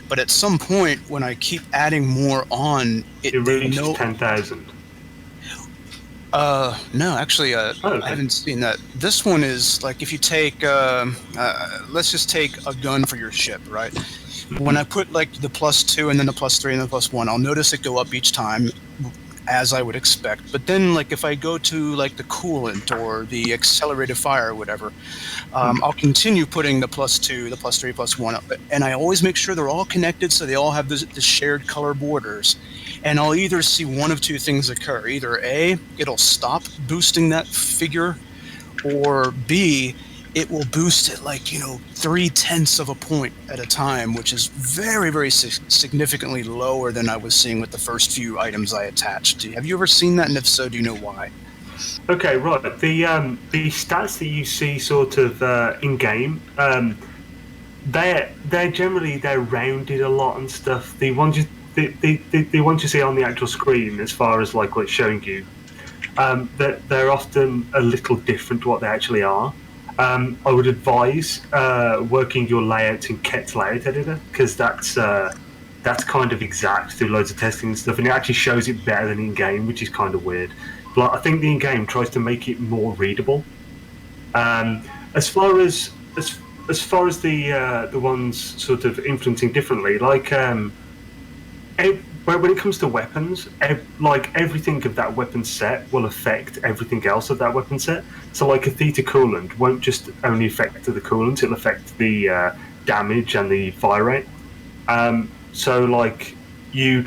But at some point, when I keep adding more on, it reaches 10,000. No, actually, I haven't seen that. This one is like if you take, let's just take a gun for your ship, right? When I put like the +2 and then the +3 and the +1, I'll notice it go up each time. as I would expect. But then, like, if I go to like the coolant or the accelerated fire or whatever, I'll continue putting the +2, the +3, +1, and I always make sure they're all connected so they all have the shared color borders. And I'll either see one of two things occur. Either A, it'll stop boosting that figure, or B, it will boost it like, 0.3 of a point at a time, which is very, very significantly lower than I was seeing with the first few items I attached. Have you ever seen that? And if so, do you know why? Okay, right. The stats that you see sort of in game, they're generally rounded a lot and stuff. The ones you see on the actual screen, as far as like what's showing you, they're often a little different to what they actually are. I would advise working your layouts in Ket's layout editor, because that's kind of exact through loads of testing and stuff, and it actually shows it better than in game, which is kind of weird. But I think the in game tries to make it more readable. As far as the ones sort of influencing differently, like when it comes to weapons, like everything of that weapon set will affect everything else of that weapon set. So like a theta coolant won't just only affect the coolant, it'll affect the damage and the fire rate. So like you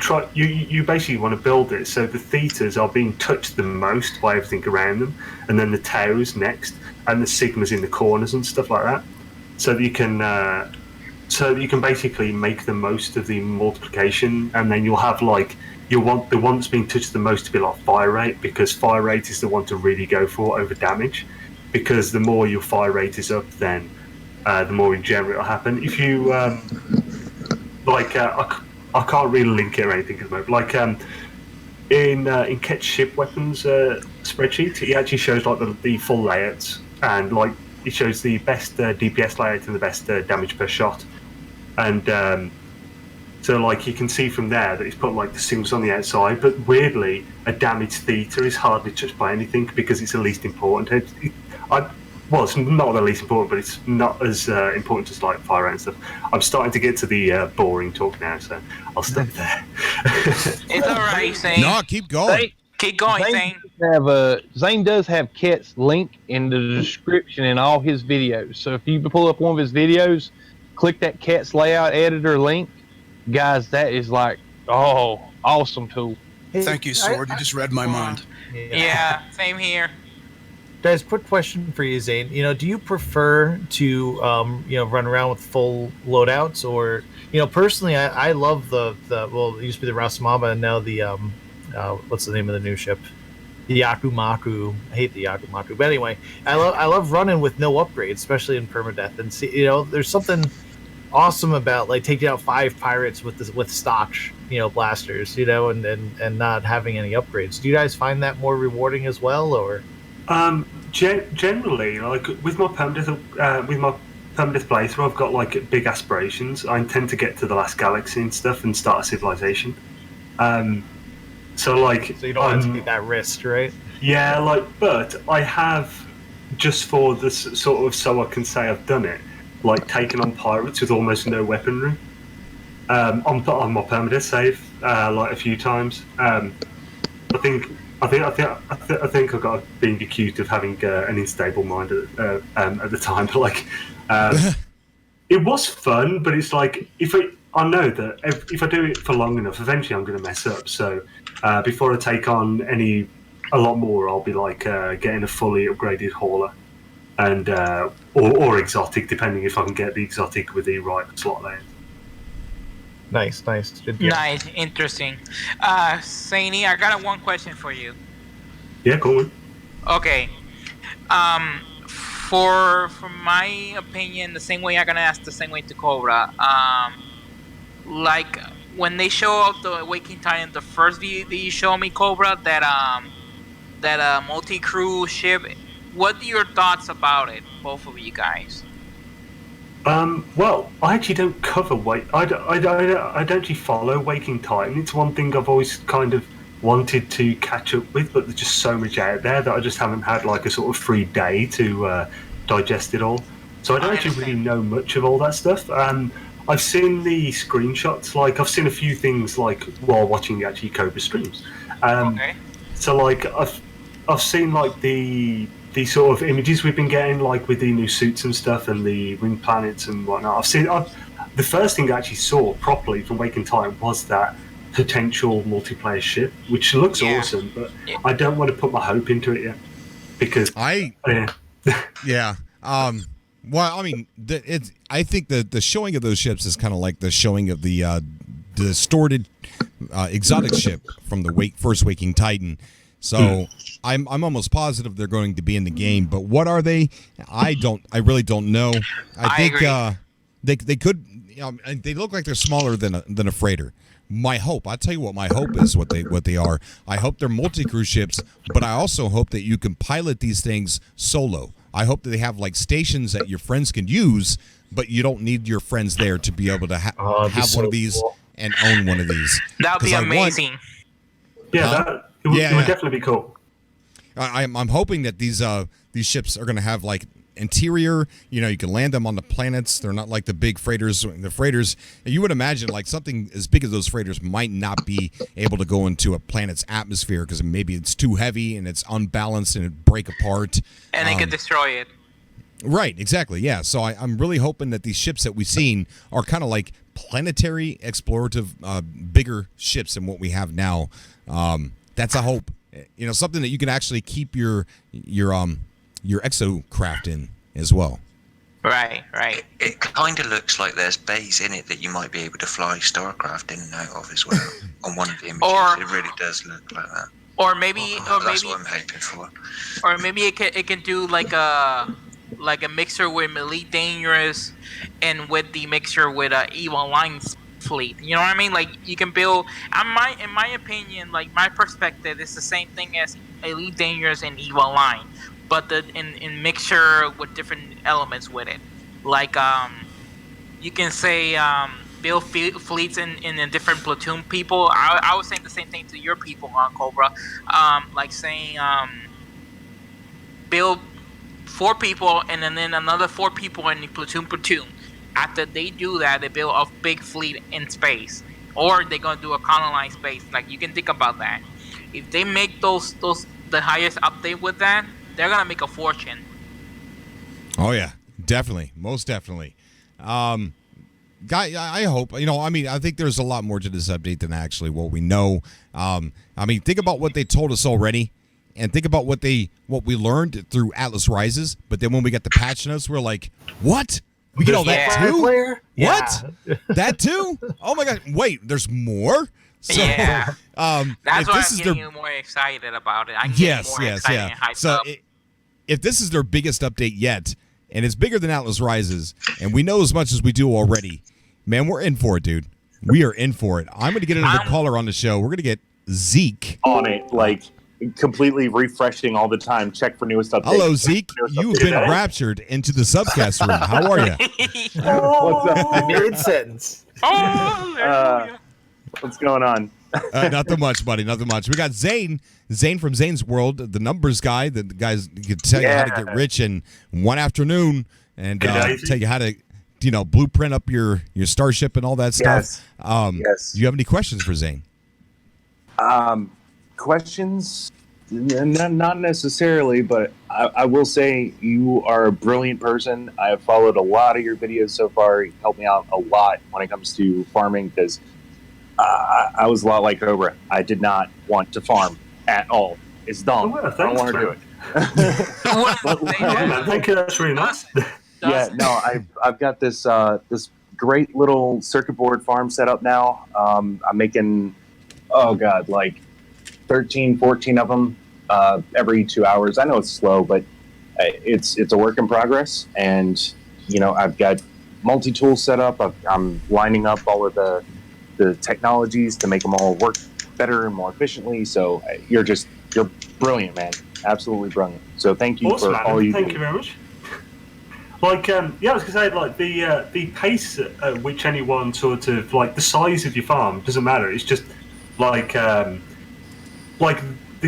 basically want to build it so the thetas are being touched the most by everything around them, and then the taus next, and the sigmas in the corners and stuff like that, so that you can basically make the most of the multiplication. And then you'll have like, you want the one that's being touched the most to be like fire rate, because fire rate is the one to really go for over damage, because the more your fire rate is up, then the more in general it'll happen. If you I can't really link it or anything at the moment. Like in Ket's ship weapons spreadsheet, it actually shows like the full layouts, and like it shows the best DPS layout and the best damage per shot. And so like you can see from there that it's put like the signals on the outside, but weirdly a damaged theta is hardly touched by anything because it's the least important. It's not the least important, but it's not as important as like fire rate and stuff. I'm starting to get to the boring talk now, so I'll stop there. It's all right, Xaine. No, keep going. Keep going, Xaine. Xaine does have Ket's link in the description in all his videos. So if you pull up one of his videos, click that Ket's layout editor link. Guys, that is like, awesome tool. Hey, Thank you, Sword. You just read my mind. Yeah, same here. Guys, quick question for you, Xaine. Do you prefer to run around with full loadouts, or personally, I love the it used to be the Rasamaba, and now the what's the name of the new ship? The Yakumaku. I hate the Yakumaku, but anyway, I love running with no upgrades, especially in permadeath. And see, there's something awesome about like taking out 5 pirates with stock blasters, and not having any upgrades. Do you guys find that more rewarding as well, or? Generally, like with my permadeath playthrough, I've got like big aspirations. I intend to get to the last galaxy and stuff and start a civilization. So you don't want to take that risk, right? Yeah, but I have, just for this sort of, so I can say I've done it, like taken on pirates with almost no weaponry. On my permadeath save, like a few times. I think I got being accused of having an unstable mind at the time. But it was fun, but it's like I know that if I do it for long enough, eventually I'm going to mess up. So before I take on a lot more, I'll be like getting a fully upgraded hauler, and or exotic, depending if I can get the exotic with the right slot layout. Nice. Nice, interesting. Xaine, I got one question for you. Yeah, cool. Okay. For my opinion, the same way I'm gonna ask the same way to Cobra. Like when they show up the Waking Titan, the first video that you show me, Cobra, that multi-crew ship. What are your thoughts about it, both of you guys? Well, I actually don't cover I don't actually follow Waking Titan. It's one thing I've always kind of wanted to catch up with, but there's just so much out there that I just haven't had like a sort of free day to digest it all. So I don't actually really know much of all that stuff. I've seen the screenshots. Like I've seen a few things like while watching actually Cobra streams. Okay. So like I've seen like the sort of images we've been getting, like with the new suits and stuff and the ring planets and whatnot. The first thing I actually saw properly from Waking Titan was that potential multiplayer ship, which looks awesome, but I don't want to put my hope into it yet because yeah. Well, I mean, I think the showing of those ships is kind of like the showing of the distorted exotic ship from the first Waking Titan. So I'm almost positive they're going to be in the game, but what are they? I really don't know. I think they could. They look like they're smaller than a freighter. My hope, I'll tell you what my hope is, what they are. I hope they're multi-crew ships, but I also hope that you can pilot these things solo. I hope that they have like stations that your friends can use, but you don't need your friends there to be able to have one of these and own one of these. That would be amazing. It would definitely be cool. I'm hoping that these ships are going to have like interior. You can land them on the planets. They're not like the big freighters. The freighters, you would imagine like something as big as those freighters might not be able to go into a planet's atmosphere because maybe it's too heavy and it's unbalanced and it break apart. And they could destroy it. Right, exactly, yeah. So I'm really hoping that these ships that we've seen are kind of like planetary explorative, bigger ships than what we have now. That's a hope. Something that you can actually keep your exocraft in as well. Right. It kind of looks like there's bays in it that you might be able to fly Starcraft in and out of as well. On one of the images, it really does look like that. Or maybe, that's what I'm hoping for. Or maybe it can do like a mixer with Elite Dangerous and with the mixture with Evil Lines fleet. You know what I mean? Like you can build. In my opinion, like my perspective, it's the same thing as Elite Dangerous and Evil Line, but in mixture with different elements with it. Like you can say build fleets in a different platoon people. I was saying the same thing to your people on Cobra. Like saying build 4 people and then another 4 people in the platoon. After they do that, they build a big fleet in space, or they're gonna do a colonized space. Like you can think about that. If they make those the highest update with that, they're gonna make a fortune. Oh yeah, definitely, most definitely. Guy, I hope. I think there's a lot more to this update than actually what we know. Think about what they told us already, and think about what we learned through Atlas Rises. But then when we got the patch notes, we're like, what? We get all that too? Player? What? That too? Oh my god! Wait, there's more. So, that's why I'm getting you more excited about it. I'm getting more excited and hyped up. If this is their biggest update yet, and it's bigger than Atlas Rises, and we know as much as we do already, man, we're in for it, dude. We are in for it. I'm going to get another caller on the show. We're going to get Zeke on it, like completely refreshing all the time. Check for newest updates. Hello, Zeke. You've been raptured into the subcast room. How are you? What's up? Mid-sentence. What's going on? Nothing much, buddy. Nothing much. We got Xaine from Xaine's World, the numbers guy. The guys can tell you how to get rich in one afternoon and tell you how to, blueprint up your starship and all that stuff. Yes. Do you have any questions for Xaine? Questions? Not necessarily, but I will say you are a brilliant person. I have followed a lot of your videos so far. You helped me out a lot when it comes to farming because I was a lot like Cobra. I did not want to farm at all. It's dumb. I don't want to do it. Thank you. That's really nice. Yeah, no, I've got this great little circuit board farm set up now. I'm making, like 13, 14 of them every 2 hours. I know it's slow, but it's a work in progress. And, I've got multi-tools set up. I'm lining up all of the technologies to make them all work better and more efficiently. So you're brilliant, man. Absolutely brilliant. So thank you for all you do. Thank you very much. Like, I was going to say, like, the pace at which anyone sort of, like, the size of your farm doesn't matter. It's just, like the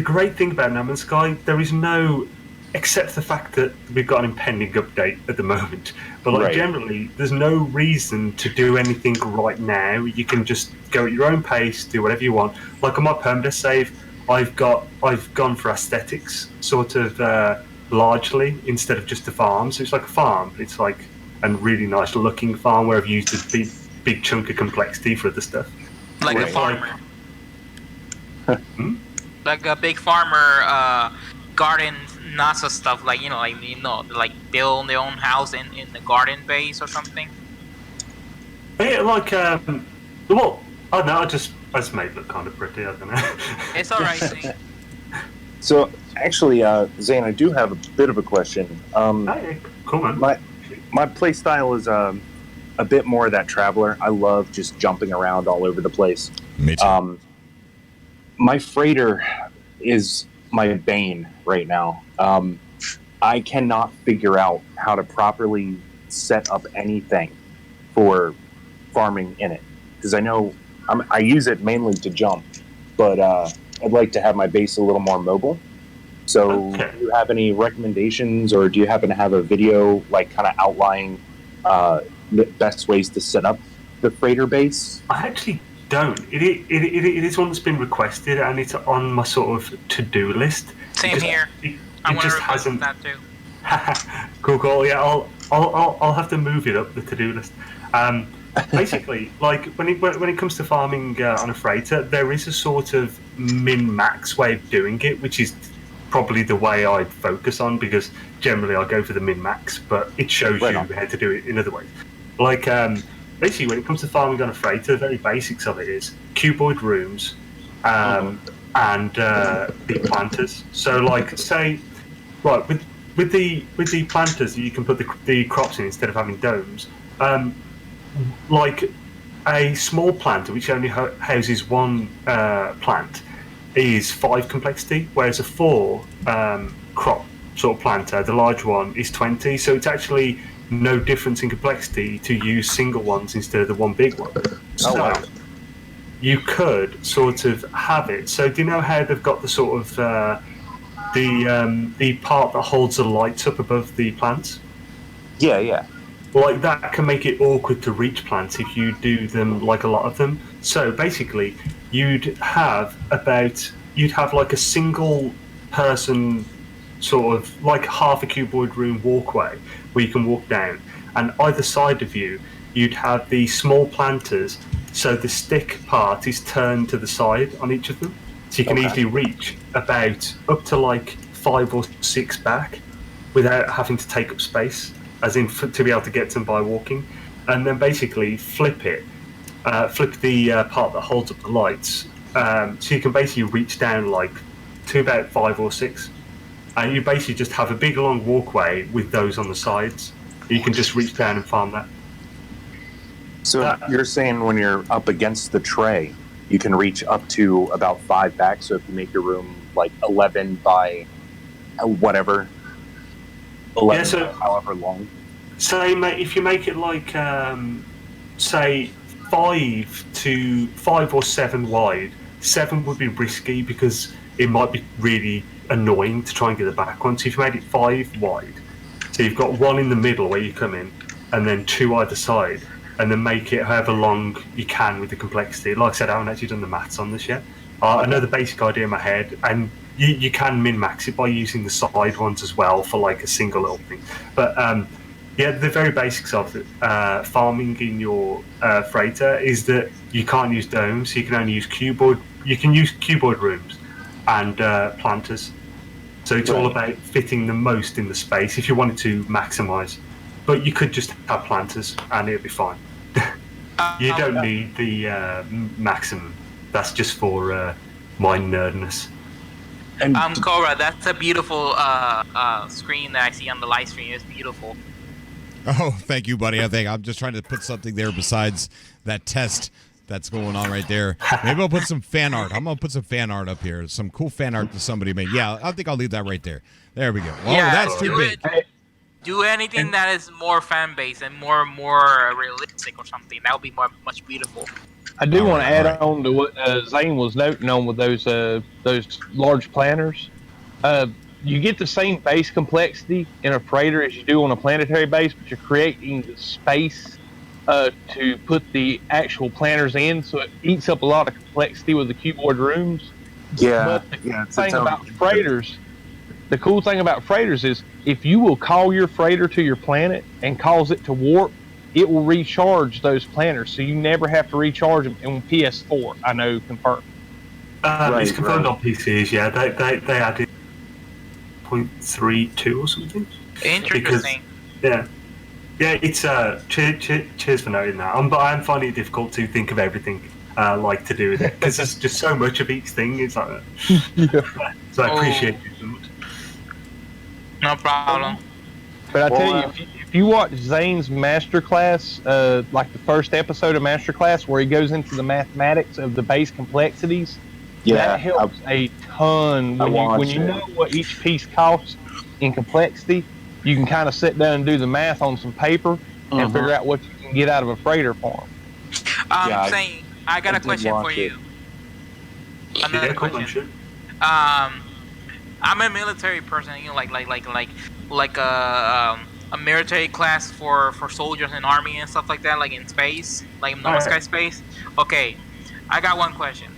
great thing about No Man's Sky, there is no except the fact that we've got an impending update at the moment. But like generally, there's no reason to do anything right now. You can just go at your own pace, do whatever you want. Like on my permadeath save, I've gone for aesthetics, sort of largely instead of just a farm. So it's like a farm. It's like a really nice looking farm where I've used a big chunk of complexity for other stuff. Like a farmer. Like a big farmer garden NASA stuff, like like build their own house in the garden base or something. Yeah, like well, I don't know. I just made it look kind of pretty. I don't know. It's all right. Zane. So actually, Xaine, I do have a bit of a question. Hey, cool man. My play style is a bit more of that traveler. I love just jumping around all over the place. Me too. My freighter is my bane right now. I cannot figure out how to properly set up anything for farming in it, because I know I use it mainly to jump, but I'd like to have my base a little more mobile. So do you have any recommendations, or do you happen to have a video like kind of outlining the best ways to set up the freighter base? I actually don't. It is one that's been requested, and it's on my sort of to-do list. Same here. I want to request that too. Cool. Yeah, I'll have to move it up the to-do list. Basically, like when it comes to farming on a freighter, there is a sort of min-max way of doing it, which is probably the way I'd focus on, because generally I go for the min-max, but it shows you how to do it in other ways. Like basically, when it comes to farming on a freighter, the very basics of it is cuboid rooms and the planters. So, like, say, right with the planters, you can put the crops in instead of having domes. Like a small planter, which only houses one plant, is 5 complexity, whereas a 4 crop sort of planter, the large one, is 20. So it's actually no difference in complexity to use single ones instead of the one big one. So you could sort of have it. So do you know how they've got the sort of the part that holds the lights up above the plants? Yeah. Like that can make it awkward to reach plants if you do them like a lot of them. So basically, you'd have like a single person sort of like half a cuboid room walkway where you can walk down, and either side of you you'd have the small planters, so the stick part is turned to the side on each of them, so you can easily reach about up to like 5 or 6 back without having to take up space, as in to be able to get them by walking. And then basically flip the part that holds up the lights, so you can basically reach down like to about 5 or 6, and you basically just have a big long walkway with those on the sides. You can just reach down and farm that. So you're saying when you're up against the tray, you can reach up to about 5 back. So if you make your room like 11 by whatever, 11 by however long. So if you make it like say 5 or 7 wide, 7 would be risky because it might be really annoying to try and get the back one. So if you made it 5 wide, so you've got 1 in the middle where you come in, and then 2 either side, and then make it however long you can with the complexity. Like I said, I haven't actually done the maths on this yet. I know the basic idea in my head, and you can min-max it by using the side ones as well for like a single little thing. But yeah, the very basics of it, farming in your freighter is that you can't use domes, so you can only use cuboid. You can use cuboid rooms and planters. So it's all about fitting the most in the space if you wanted to maximize. But you could just have planters and it'd be fine. You don't need the maximum. That's just for my nerdness. Cobra, that's a beautiful screen that I see on the live stream. It's beautiful. Oh, thank you, buddy. I think I'm just trying to put something there besides that test that's going on right there. Maybe I'll put some fan art. I'm going to put some fan art up here. Some cool fan art that somebody made. Yeah, I think I'll leave that right there. There we go. Well, that's too big. Do anything that is more fan-based and more realistic or something. That would be much beautiful. I do want to add on to what Xaine was noting on with those large planters. you get the same base complexity in a freighter as you do on a planetary base, but you're creating the space to put the actual planners in, so it eats up a lot of complexity with the keyboard rooms. Yeah, But the yeah. cool thing about freighters is if you will call your freighter to your planet and cause it to warp, it will recharge those planners, so you never have to recharge them. And PS4, I know, confirmed. It's confirmed on PCs. Yeah, they added 0.32 or something. Interesting. Because, yeah, it's cheers for noting that. But I'm finding it difficult to think of everything to do with it because there's just so much of each thing. It's like that. So I appreciate it so much. No problem. But I tell you, if you watch Xaine's masterclass, like the first episode of masterclass, where he goes into the mathematics of the base complexities, that helps a ton. When you know what each piece costs in complexity, you can kind of sit down and do the math on some paper and figure out what you can get out of a freighter farm. Xaine, I got a question for you. Another question. I'm a military person, like a military class for soldiers in army and stuff like that, like in space, like in no sky space. Okay, I got one question.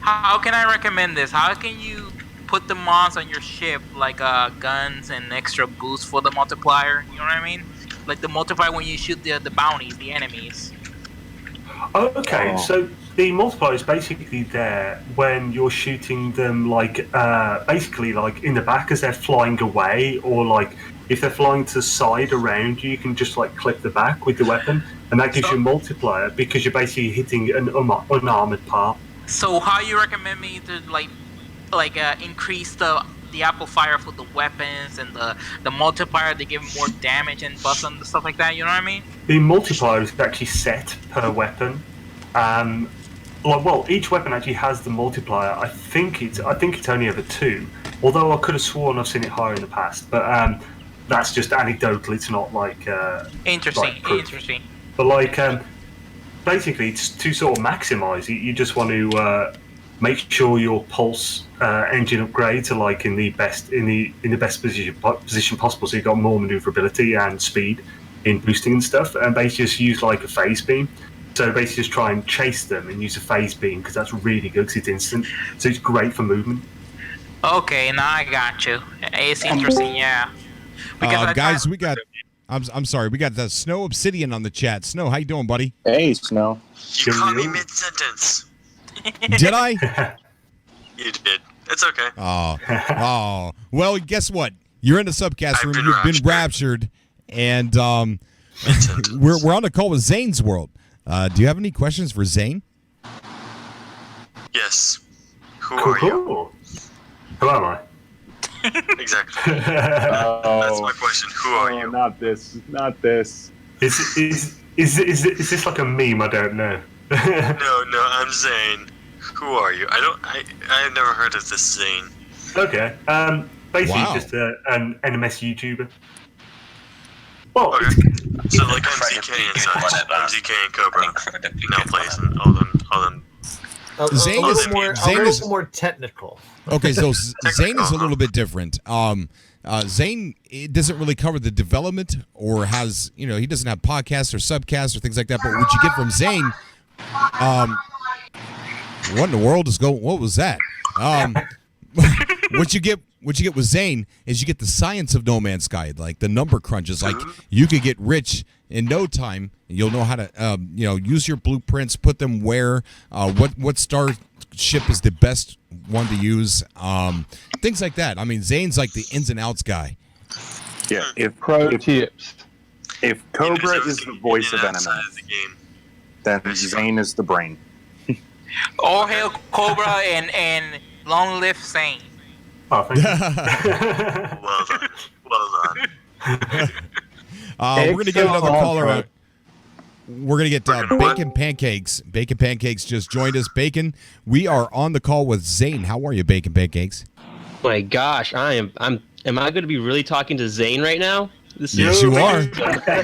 How can I recommend this? How can you put the mods on your ship, like guns and extra boost for the multiplier? You know what I mean? Like the multiplier when you shoot the bounties, the enemies. Okay, so the multiplier is basically there when you're shooting them, basically like in the back as they're flying away, or like if they're flying to the side around you, you can just like clip the back with the weapon, and that gives you a multiplier because you're basically hitting an unarmored part. So how you recommend me to increase the amplifier for the weapons and the multiplier to give more damage and bust and stuff like that? You know what I mean? The multiplier is actually set per weapon. Each weapon actually has the multiplier. I think it's only ever 2. Although I could have sworn I've seen it higher in the past, but that's just anecdotal. It's not interesting. But basically, it's to sort of maximize it. You just want to make sure your pulse engine upgrades are in the best position possible, so you've got more maneuverability and speed in boosting and stuff. And basically, just use a phase beam. So basically, just try and chase them and use a phase beam because that's really good because it's instant. So it's great for movement. Okay, now I got you. It's interesting, yeah. Guys, we got. I'm sorry, we got the Snow Obsidian on the chat. Snow, how you doing, buddy? Hey, Snow. You caught me mid-sentence. Did I? You did. It's okay. Oh. Well, guess what? You're in the subcast room. You've been raptured, and we're on a call with Xaine's World. Do you have any questions for Xaine? Yes. Who are you? Who am I? Exactly. That's my question. Who are you? Not this. Is this like a meme? I don't know. No, I'm Xaine. Who are you? I've never heard of this Xaine. Okay. Basically, just an NMS YouTuber. Well, okay. So like MZK and such. MZK and Cobra. Now plays and all them. Xaine is a little more technical. Okay, so Xaine is a little bit different. Xaine doesn't really cover the development or has, he doesn't have podcasts or subcasts or things like that. But what you get from Xaine, what in the world is going? What was that? What you get with Xaine is you get the science of No Man's Sky, like the number crunches. Like you could get rich in no time. You'll know how to, use your blueprints, put them where, what star ship is the best one to use, things like that. I mean, Zaine's like the ins and outs guy. Yeah. If Cobra is the voice of enemy, then Xaine is the brain. All hail Cobra and long live Xaine. Oh, thank you. Well done. We're going to get another caller. We're going to get Bacon Pancakes. Bacon Pancakes just joined us. Bacon, we are on the call with Xaine. How are you, Bacon Pancakes? Oh my gosh, am I going to be really talking to Xaine right now? Yes, you are.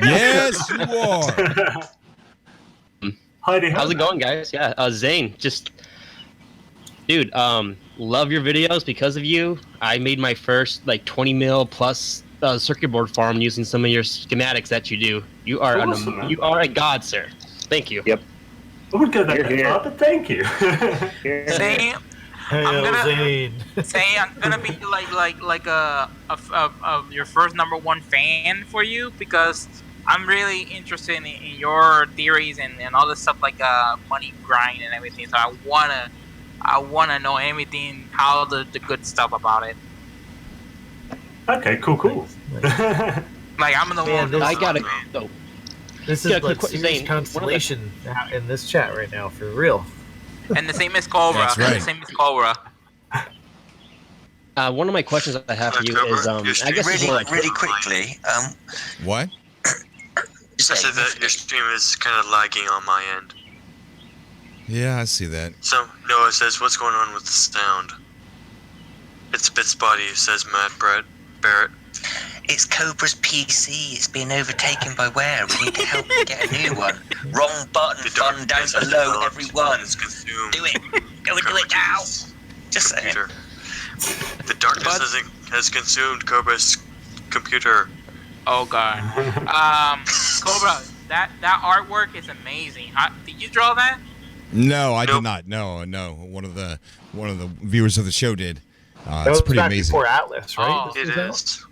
Yes, you are. Howdy, how's it going, guys? Yeah, Xaine, dude, love your videos because of you. I made my first like 20 mil plus circuit board farm using some of your schematics that you do. You are you are a god, sir. Thank you. Yep. I would go that far, but thank you. Zane, I'm gonna be like your first #1 fan for you because I'm really interested in your theories and all this stuff like money grind and everything. So I wanna know everything, how the good stuff about it. Okay, cool. Like I'm the one. I gotta go. This is like serious constellation in this chat right now, for real. And the same as Cobra. That's right. The same as Cobra. One of my questions I have for you is, I guess really quickly. What? I said that your stream is kind of lagging on my end. Yeah, I see that. So Noah says, "What's going on with the sound?" It's a bit spotty, says Matt Barrett. It's Cobra's PC. It's been overtaken by Where. We need to help him get a new one. Wrong button. Fun down below, everyone. Do it. Go and do it now. Just saying. The darkness has consumed Cobra's computer. Oh god. Cobra, that artwork is amazing. Did you draw that? No, I did not. No. One of the viewers of the show did. It's pretty amazing. Before Atlas, right? It is.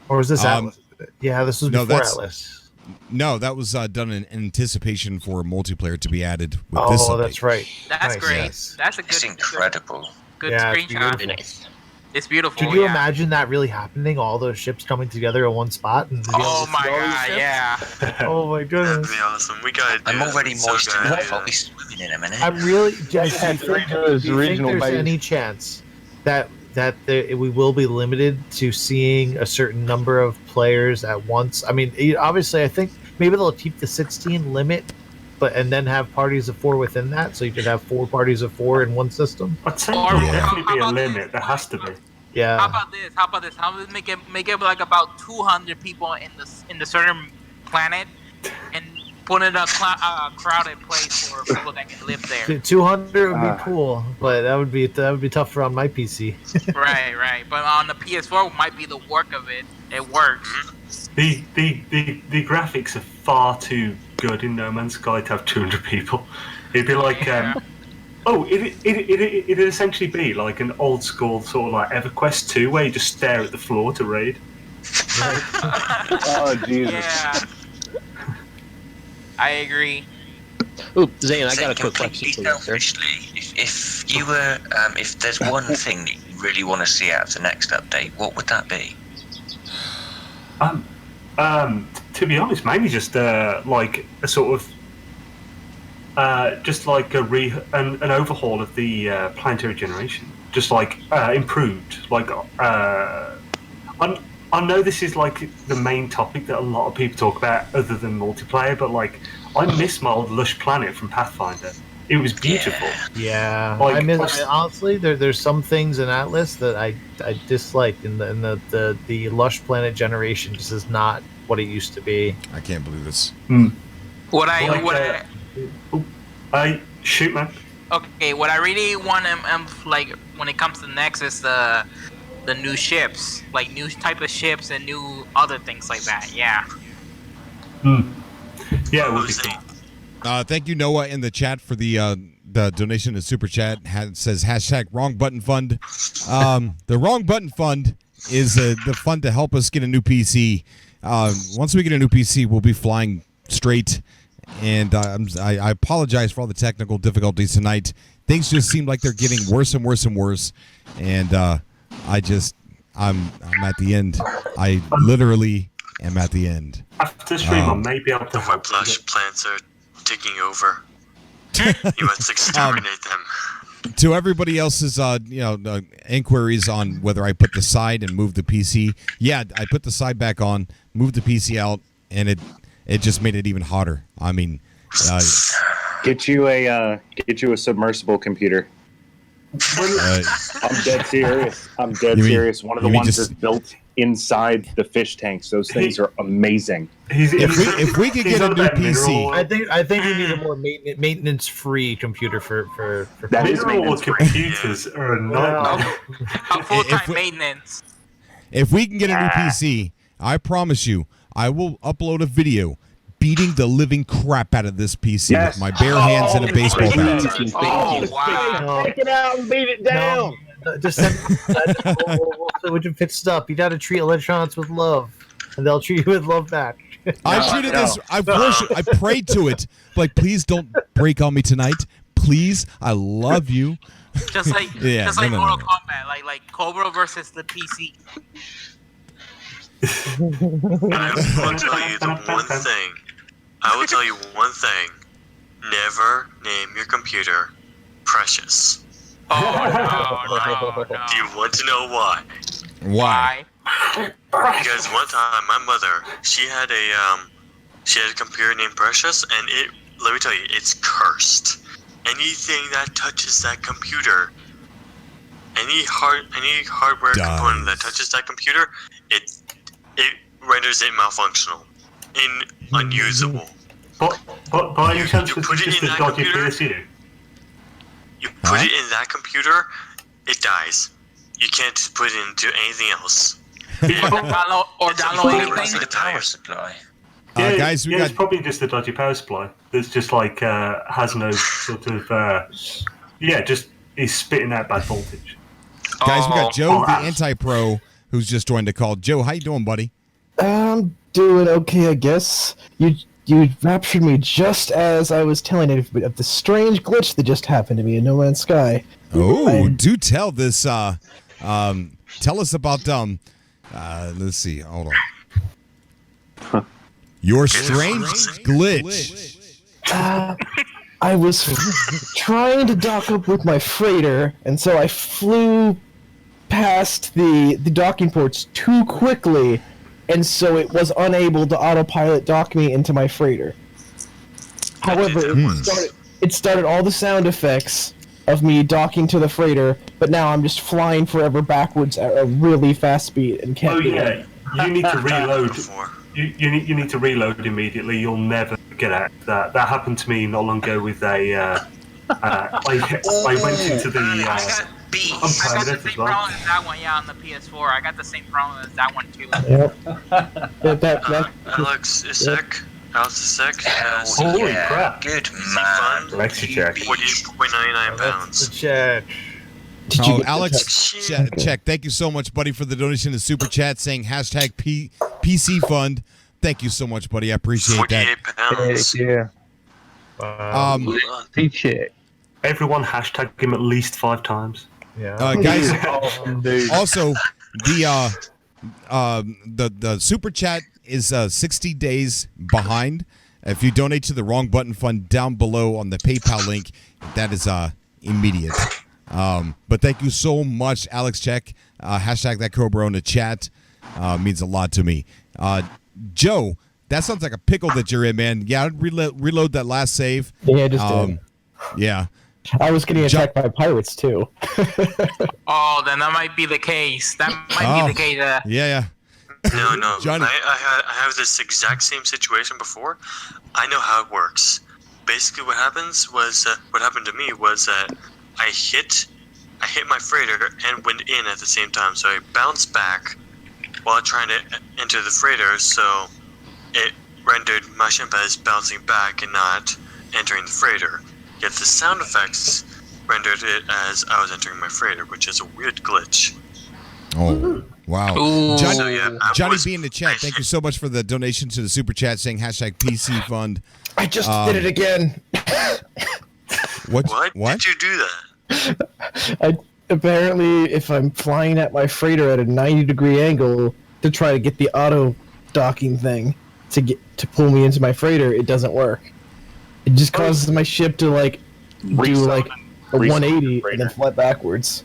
Or was this Atlas? Yeah, this was before Atlas. No, that was done in anticipation for multiplayer to be added with this. Oh, that's right. That's great. Yes. That's a good. It's incredible. Good Yeah, screenshot. Very nice. It's beautiful. Could you imagine that really happening? All those ships coming together in one spot? And Oh my god, yeah. Oh my goodness. That'd be awesome. We got. I'm already moist enough. I'll be swimming in a minute. I'm really. Do you think there's any chance that we will be limited to seeing a certain number of players at once? I mean, obviously, I think maybe they'll keep the 16 limit, and then have parties of 4 within that, so you could have 4 parties of 4 in one system. I'd say there'll definitely be a limit. There has to be. Yeah. How about this? How about make it like about 200 people in the certain planet, and put it a crowded place for people that can live there. 200 would be cool, but that would be tougher on my PC. right. But on the PS4, might be the work of it. It works. The graphics are far too good in No Man's Sky to have 200 people. It'd be like, it'd essentially be like an old school sort of like EverQuest 2, where you just stare at the floor to raid. Oh Jesus! Yeah. I agree. Ooh, Zane, I got a quick question for you, sir. If you were, if there's one thing that you really want to see out of the next update, what would that be? To be honest, mainly just like a sort of just like an overhaul of the planetary generation, just like improved. Like I know this is like the main topic that a lot of people talk about, other than multiplayer, but like I miss my old lush planet from Pathfinder. It was beautiful. Yeah, Like, honestly, there's some things in Atlas that I dislike, and the lush planet generation just is not what it used to be. I can't believe this. Shoot, man. Okay, what I really want like when it comes to next is the new ships, like new type of ships and new other things like that. Yeah. Yeah, it would be cool. Thank you, Noah, in the chat for the donation to Super Chat. Says #Wrong Button Fund. The Wrong Button Fund is the fund to help us get a new PC. Once we get a new PC, we'll be flying straight. And I apologize for all the technical difficulties tonight. Things just seem like they're getting worse and worse and worse. And I'm at the end. I literally am at the end. After stream, I may be able to The help. whiplash plants are taking over. You must exterminate them. To everybody else's inquiries on whether I put the side and moved the PC, yeah, I put the side back on, moved the PC out, and it just made it even hotter. I mean, get you a submersible computer. I'm dead serious. One of the ones that's built inside the fish tanks. Those things are amazing. If we could get a new PC, I think we need a more maintenance-free computer for that is mineral computers are a nightmare. Full-time maintenance. if we can get a new PC, I promise you, I will upload a video beating the living crap out of this PC with my bare hands and a baseball bat. Oh, wow. Take it out and beat it down. Just would you fix up? You got to treat electronics with love, and they'll treat you with love back. I treated this. I prayed to it. Like, please don't break on me tonight. Please, I love you. Just like Mortal Kombat, like Cobra versus the PC. I will tell you the one thing. I will tell you one thing. Never name your computer Precious. Oh, no. Do you want to know why? Why? Because one time my mother, she had a computer named Precious, and let me tell you, it's cursed. Anything that touches that computer, any hardware component that touches that computer, it renders it malfunctional, unusable. But by any chance, You put it in that computer? PSU? You put it in that computer, it dies. You can't just put it into anything else. Download anything. The power supply. Yeah, guys, it's probably just a dodgy power supply. That's just like has no sort of just is spitting out bad voltage. Guys, we got Joe, the anti-pro, who's just joined the call. Joe, how you doing, buddy? I'm doing okay, I guess. You raptured me just as I was telling everybody of the strange glitch that just happened to me in No Man's Sky. Oh, do tell this. Tell us about let's see. Hold on. Your strange glitch. I was trying to dock up with my freighter, and so I flew past the docking ports too quickly, and so it was unable to autopilot dock me into my freighter. However, it started all the sound effects of me docking to the freighter, but now I'm just flying forever backwards at a really fast speed and can't do it. You need to reload. You need to reload immediately. You'll never get out of that. That happened to me not long ago with a. I went into the. I got the same problem as that one, on the PS4. I got the same problem as that one too. Yep. Alex is sick. Alex is sick. Holy crap! Good man. Lexi check. 48.99 pounds. Check. Alex, check. Thank you so much, buddy, for the donation to Super Chat saying hashtag PC Fund. Thank you so much, buddy. I appreciate that. 48 pounds. Check. Everyone hashtag him at least 5 times. Yeah. Guys, also the Super Chat is 60 days behind. If you donate to the wrong button fund down below on the PayPal link, that is immediate. But thank you so much, Alex Check. Hashtag that Cobra in the chat. Means a lot to me. Joe, that sounds like a pickle that you're in, man. Yeah, I'd reload that last save. Yeah, I just did. Yeah. I was getting attacked by pirates, too. Oh, then that might be the case. That might be the case. Yeah. No. Johnny. I have this exact same situation before. I know how it works. Basically, what happened to me was that I hit my freighter and went in at the same time. So I bounced back while trying to enter the freighter. So it rendered my ship as bouncing back and not entering the freighter. Yet the sound effects rendered it as I was entering my freighter, which is a weird glitch. Oh, wow. Ooh. Johnny B in the chat, thank you so much for the donation to the Super Chat saying hashtag PC Fund. I just did it again. What? Did you do that? Apparently, if I'm flying at my freighter at a 90-degree angle to try to get the auto docking thing to pull me into my freighter, it doesn't work. It just causes my ship to do like a 180 and then fly backwards.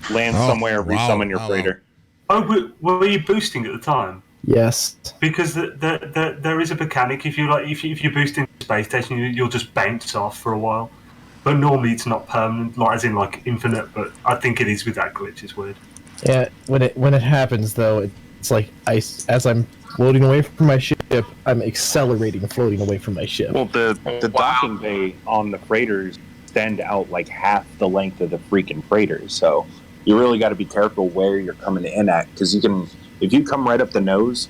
Land somewhere, resummon your freighter. Oh, were you boosting at the time? Yes. Because there is a mechanic. If you're boosting the space station, you'll just bounce off for a while. But normally it's not permanent, as in infinite. But I think it is with that glitch. It's weird. Yeah, when it happens though, it's like as I'm floating away from my ship, I'm accelerating, floating away from my ship. Well, the docking bay on the freighters extend out like half the length of the freaking freighters, so you really got to be careful where you're coming in at, because if you come right up the nose,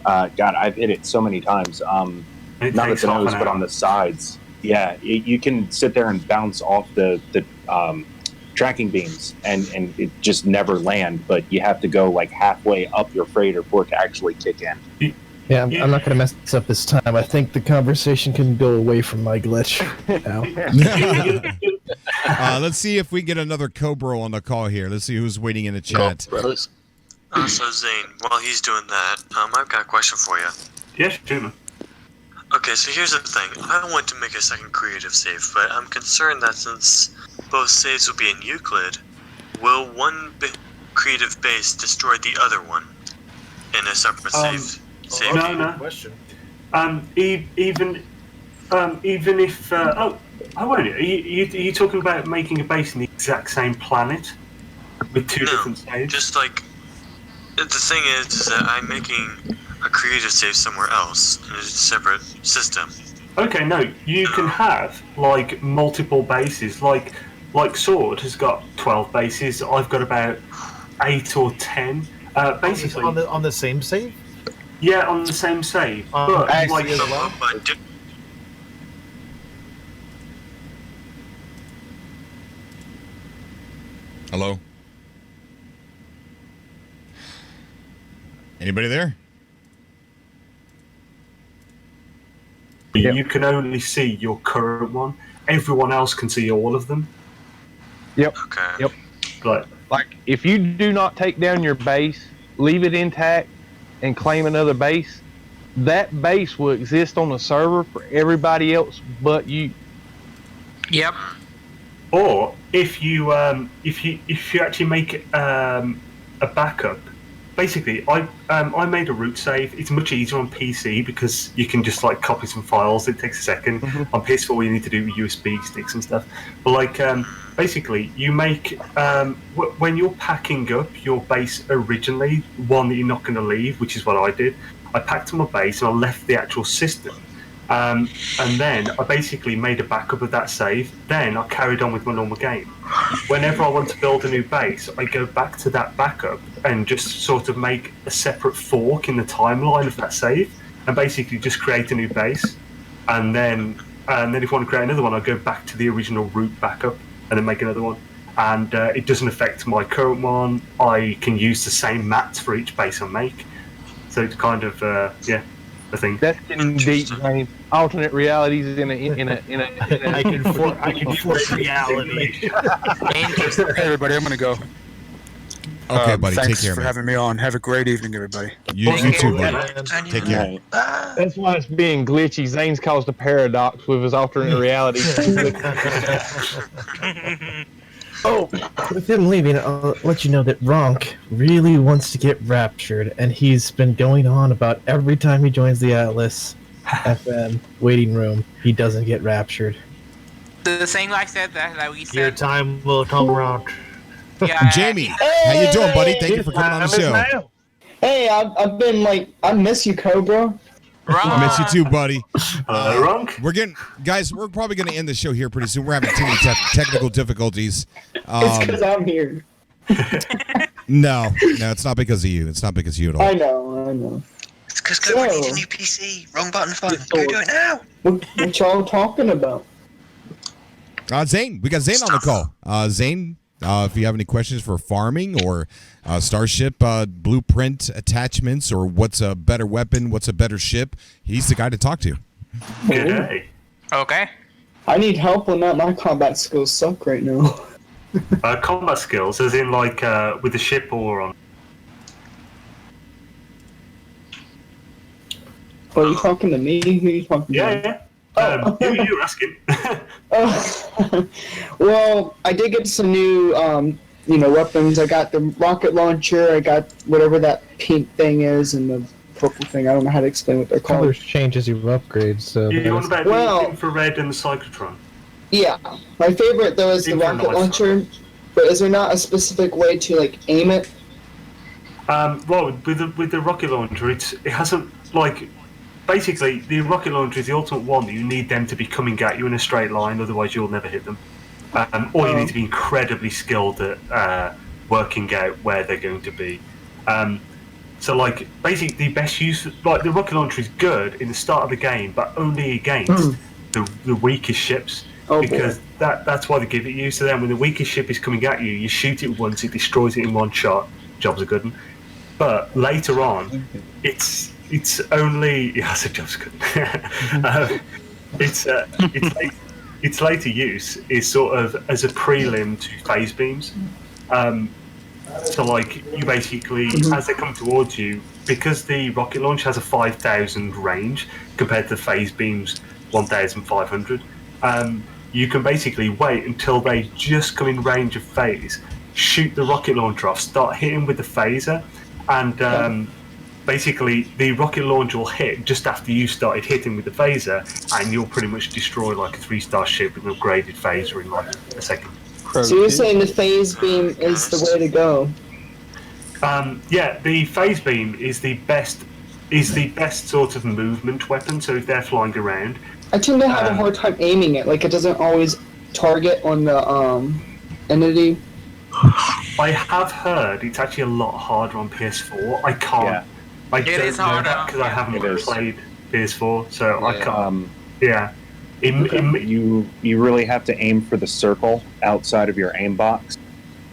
God, I've hit it so many times. Not at the nose, but on the sides. Yeah, you can sit there and bounce off the tracking beams, and it just never land. But you have to go like halfway up your freighter for it to actually kick in. Yeah, I'm not going to mess this up this time. I think the conversation can go away from my glitch now. Let's see if we get another Cobra on the call here. Let's see who's waiting in the chat. So Xaine, while he's doing that, I've got a question for you. Yes, Jim. Okay, so here's the thing. I want to make a second creative save, but I'm concerned that since both saves will be in Euclid, will one creative base destroy the other one in a separate save? No. Question. Even if I won't. Are you talking about making a base in the exact same planet with two different saves? Just like the thing is that I'm making a creative save somewhere else in a separate system. Okay, no, you can have like multiple bases. Like Sword has got 12 bases. I've got about 8 or 10. Basically on the same save. Yeah, on the same save. But like as well. Hello? Anybody there? You can only see your current one. Everyone else can see all of them. Yep. Okay. Yep. But like, if you do not take down your base, leave it intact, and claim another base, that base will exist on the server for everybody else but you. Yep. Or if you actually make a backup. Basically, I made a root save. It's much easier on PC because you can just like copy some files. It takes a second. Mm-hmm. On PS4, you need to do USB sticks and stuff. But like, basically, you make when you're packing up your base originally, one that you're not going to leave, which is what I did. I packed up my base and I left the actual system. And then I basically made a backup of that save. Then I carried on with my normal game. Whenever I want to build a new base, I go back to that backup and just sort of make a separate fork in the timeline of that save, and basically just create a new base. And then if I want to create another one, I go back to the original root backup and then make another one. And it doesn't affect my current one. I can use the same mats for each base I make. So it's kind of I think that's getting deep. Alternate realities in a I can force reality. Hey everybody, I'm gonna go. Okay, buddy. Thanks Take care, for man. having me on. Have a great evening, everybody. You too, buddy. Take care. That's why it's being glitchy. Zane's caused a paradox with his alternate reality. Oh, with him leaving, I'll let you know that Ronk really wants to get raptured, and he's been going on about every time he joins the Atlas FM waiting room, he doesn't get raptured. The same like that we said. Your time will come around. Yeah, Jamie, how you doing, buddy? Thank you for coming on the show. Hey, I've been like, I miss you, Cobra. I miss you too, buddy. Ronk? We're probably going to end the show here pretty soon. We're having too many technical difficulties. It's because I'm here. No, it's not because of you. It's not because of you at all. I know. It's because Cobra needs a new PC. Wrong button phone. Go do it now. What y'all talking about? Xaine. We got Xaine on the call. Xaine, if you have any questions for farming or Starship blueprint attachments, or what's a better weapon, what's a better ship, he's the guy to talk to. G'day. Okay. I need help on that. My combat skills suck right now. Combat skills, as in like with the ship or on. Are you talking to me? Who are you talking to? Yeah. Who you're asking? Well, I did get some new, weapons. I got the rocket launcher. I got whatever that pink thing is, and the purple thing. I don't know how to explain what they're called. Colors change as you upgrade. So. You want about the infrared and the cyclotron? Yeah, my favorite though is the rocket launcher. But is there not a specific way to like aim it? Well, with the rocket launcher, it hasn't like basically the rocket launcher is the ultimate one that you need them to be coming at you in a straight line, otherwise you'll never hit them. Or you need to be incredibly skilled at working out where they're going to be. So like basically the best use, like the rocket launcher is good in the start of the game, but only against the weakest ships. Because that's why they give it you. So then when the weakest ship is coming at you, you shoot it once, it destroys it in one shot. Job's a good one. But later on, it's only so job's good. Its later use is sort of as a prelim to phase beams. So like you basically, as they come towards you, because the rocket launch has a 5,000 range compared to the phase beams 1,500. You can basically wait until they just come in range of phase, shoot the rocket launcher off, start hitting with the phaser, and basically the rocket launcher will hit just after you started hitting with the phaser, and you'll pretty much destroy like a 3-star ship with an upgraded phaser in like a second. So you're saying the phase beam is the way to go? Yeah, the phase beam is the best sort of movement weapon. So if they're flying around, I tend to have a hard time aiming it. Like it doesn't always target on the entity. I have heard it's actually a lot harder on PS4. I can't. Yeah. I don't know that because I haven't played PS4, so I can't. Yeah. You really have to aim for the circle outside of your aim box.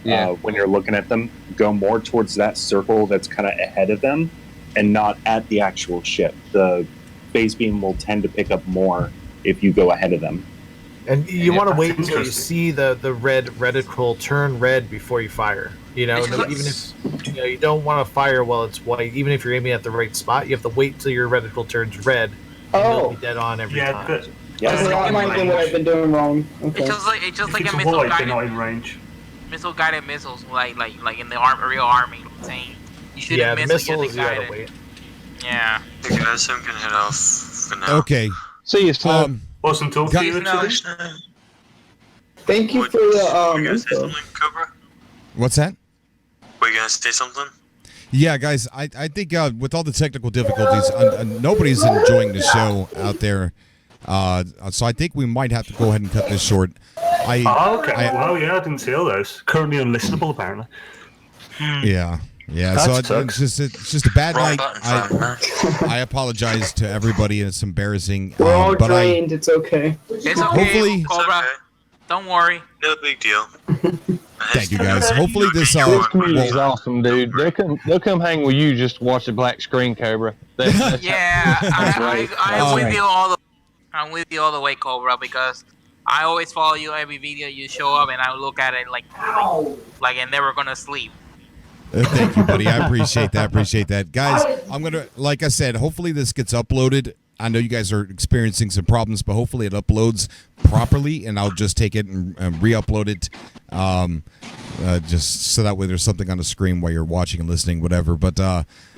When you're looking at them, go more towards that circle that's kind of ahead of them, and not at the actual ship. The phase beam will tend to pick up more if you go ahead of them. And you want to wait until you see the red reticle turn red before you fire. You know, even if you don't want to fire while it's white, even if you're aiming at the right spot, you have to wait till your reticle turns red. And you'll be dead on every time. That might be what I've been doing wrong. Okay. It's just like a missile guided. Not in range. Missile guided missiles, like in the real army. I'm saying you shoot a missile, missiles, you gotta wait. Yeah. Hey guys, I'm gonna head off for now. Okay. See you, Snow. Awesome talking to you. Thank you for the you guys say info. something, Cobra? What's that? Were you gonna say something? Yeah, guys, I think with all the technical difficulties, nobody's enjoying the show out there. So I think we might have to go ahead and cut this short. Okay. Well, yeah, I didn't see all those. Currently unlistenable, apparently. Yeah. So it's just a bad night. I apologize to everybody, and it's embarrassing. We're all drained. It's okay. It's okay. Hopefully, Cobra. Okay. Don't worry. No big deal. Thank you, guys. Hopefully this This community's awesome, dude. They'll come hang with you just to watch the black screen, Cobra. Yeah, I'm with you all the. I'm with you all the way, Cobra, because I always follow you every video you show up, and I look at it like I'm never gonna sleep. Thank you, buddy. I appreciate that. Guys, I'm going to, like I said, hopefully this gets uploaded. I know you guys are experiencing some problems, but hopefully it uploads properly, and I'll just take it and re-upload it just so that way there's something on the screen while you're watching and listening, whatever. But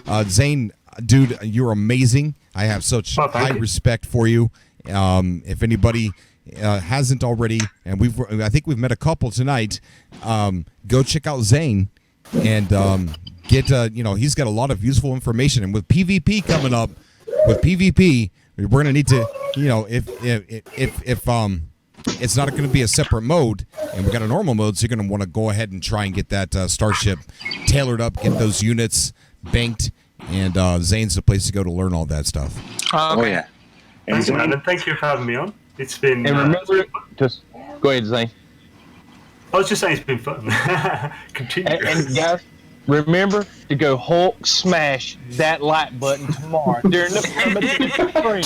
Xaine, dude, you're amazing. I have such high respect for you. If anybody hasn't already, and I think we've met a couple tonight, go check out Xaine. And get he's got a lot of useful information, and with PvP coming up, we're gonna need to if it's not gonna be a separate mode, and we got a normal mode, so you're gonna want to go ahead and try and get that starship tailored up, get those units banked, and Xaine's the place to go to learn all that stuff. Oh yeah. Thanks, man, and thank you for having me on. It's been. And remember, just go ahead, Xaine. I was just saying it's been fun. Continue. And guys, remember to go Hulk smash that like button tomorrow during the stream.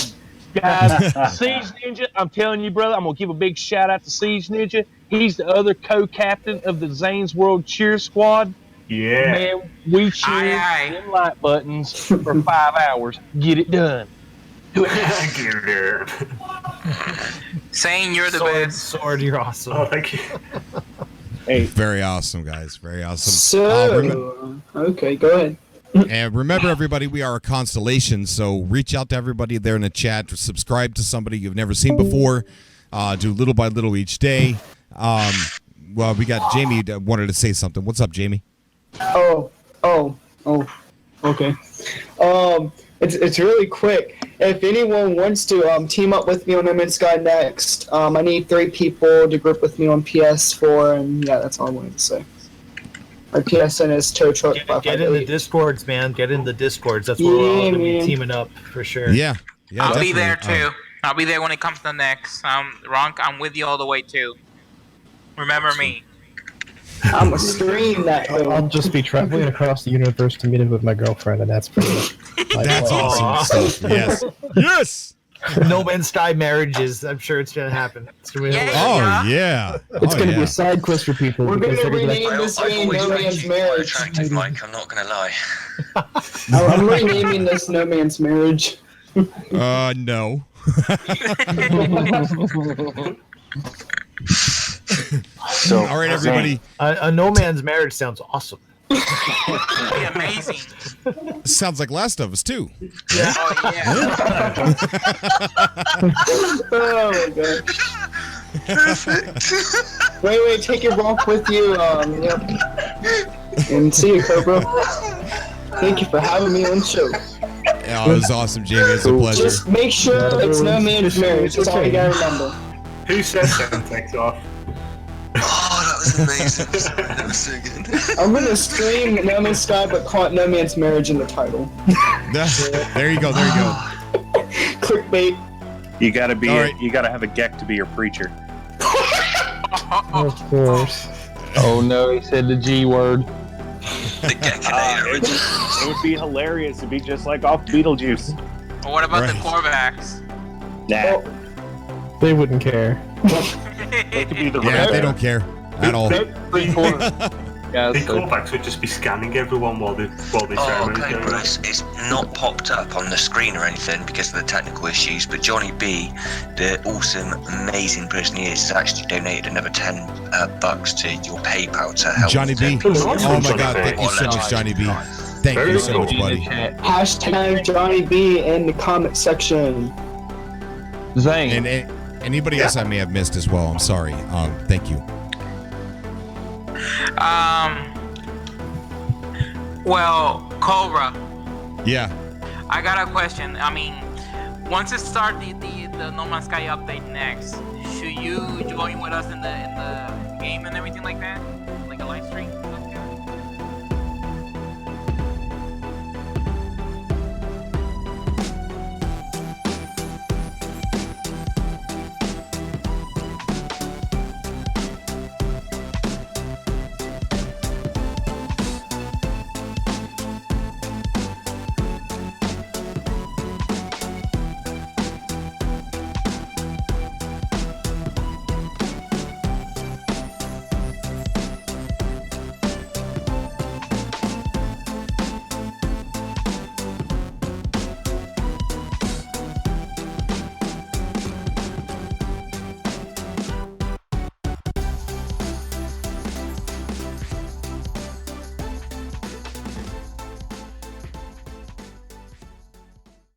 Guys, Siege Ninja, I'm telling you, brother, I'm going to give a big shout out to Siege Ninja. He's the other co-captain of the Zaine's World Cheer Squad. Yeah. Man, we cheer them like buttons for 5 hours. Get it done. Get it done. Saying you're the best. Sword, you're awesome. Oh, thank you. Hey, very awesome, guys. Very awesome. So, okay, go ahead. And remember, everybody, we are a constellation, so reach out to everybody there in the chat. Subscribe to somebody you've never seen before. Do little by little each day. Well, we got Jamie wanted to say something. What's up, Jamie? Oh, Oh, okay. It's really quick. If anyone wants to team up with me on No Man's Sky next, I need 3 people to group with me on PS4, and yeah, that's all I wanted to say. My PSN is tow truck. Get in the Discords, man. Get in the Discords. That's where we're all gonna be teaming up for sure. Yeah. I'll be there too. I'll be there when it comes to next. Ronk, I'm with you all the way too. Remember me. I'm gonna stream that. I'll just be traveling across the universe to meet up with my girlfriend, and that's pretty much. That's awesome stuff. Yes. Yes. No Man's Sky marriages. I'm sure it's gonna happen. It's gonna be yeah. It's gonna be a side quest for people. We're because gonna they're gonna be rename this game No Man's Marriage. Attractive, Mike. I'm not gonna lie. I'm renaming this No Man's Marriage. No. So, all right, everybody. A No Man's Marriage sounds awesome. That'd be amazing. Sounds like Last of Us too. Yeah. Oh, yeah. Oh my god. Perfect. Wait, take your walk with you. Yep. And see you, Cobra. Thank you for having me on the show. Yeah, it was awesome, Jamie. It's a pleasure. Just make sure it's No Man's Marriage. That's all you gotta remember. Who said that takes off? Oh, that was amazing. That was so good. I'm gonna stream No Man's Sky, but call it No Man's Marriage in the title. There you go. There you go. Clickbait. You gotta be. All right. You gotta have a Gek to be your preacher. Of course. Oh no, he said the G word. The Gekinator. It would be hilarious to be just like off Beetlejuice. Or what about the Right. Corvax? Nah. They wouldn't care. It could be the Yeah, they don't care at all. The callbacks would just be scanning everyone while the Oh, ceremony okay, going on. Bruce. It's not popped up on the screen or anything because of the technical issues, but Johnny B, the awesome, amazing person he is, has actually donated another $10 to your PayPal to help. Johnny B. Oh my God! Thank you so much, Johnny B. Thank you so much, buddy. Hashtag Johnny B in the comment section. Xaine. And anybody else I may have missed as well. I'm sorry. Thank you. Well, Cobra, Yeah. I got a question. I mean, once it starts the No Man's Sky update next, should you join with us in the game and everything like that? Like a live stream?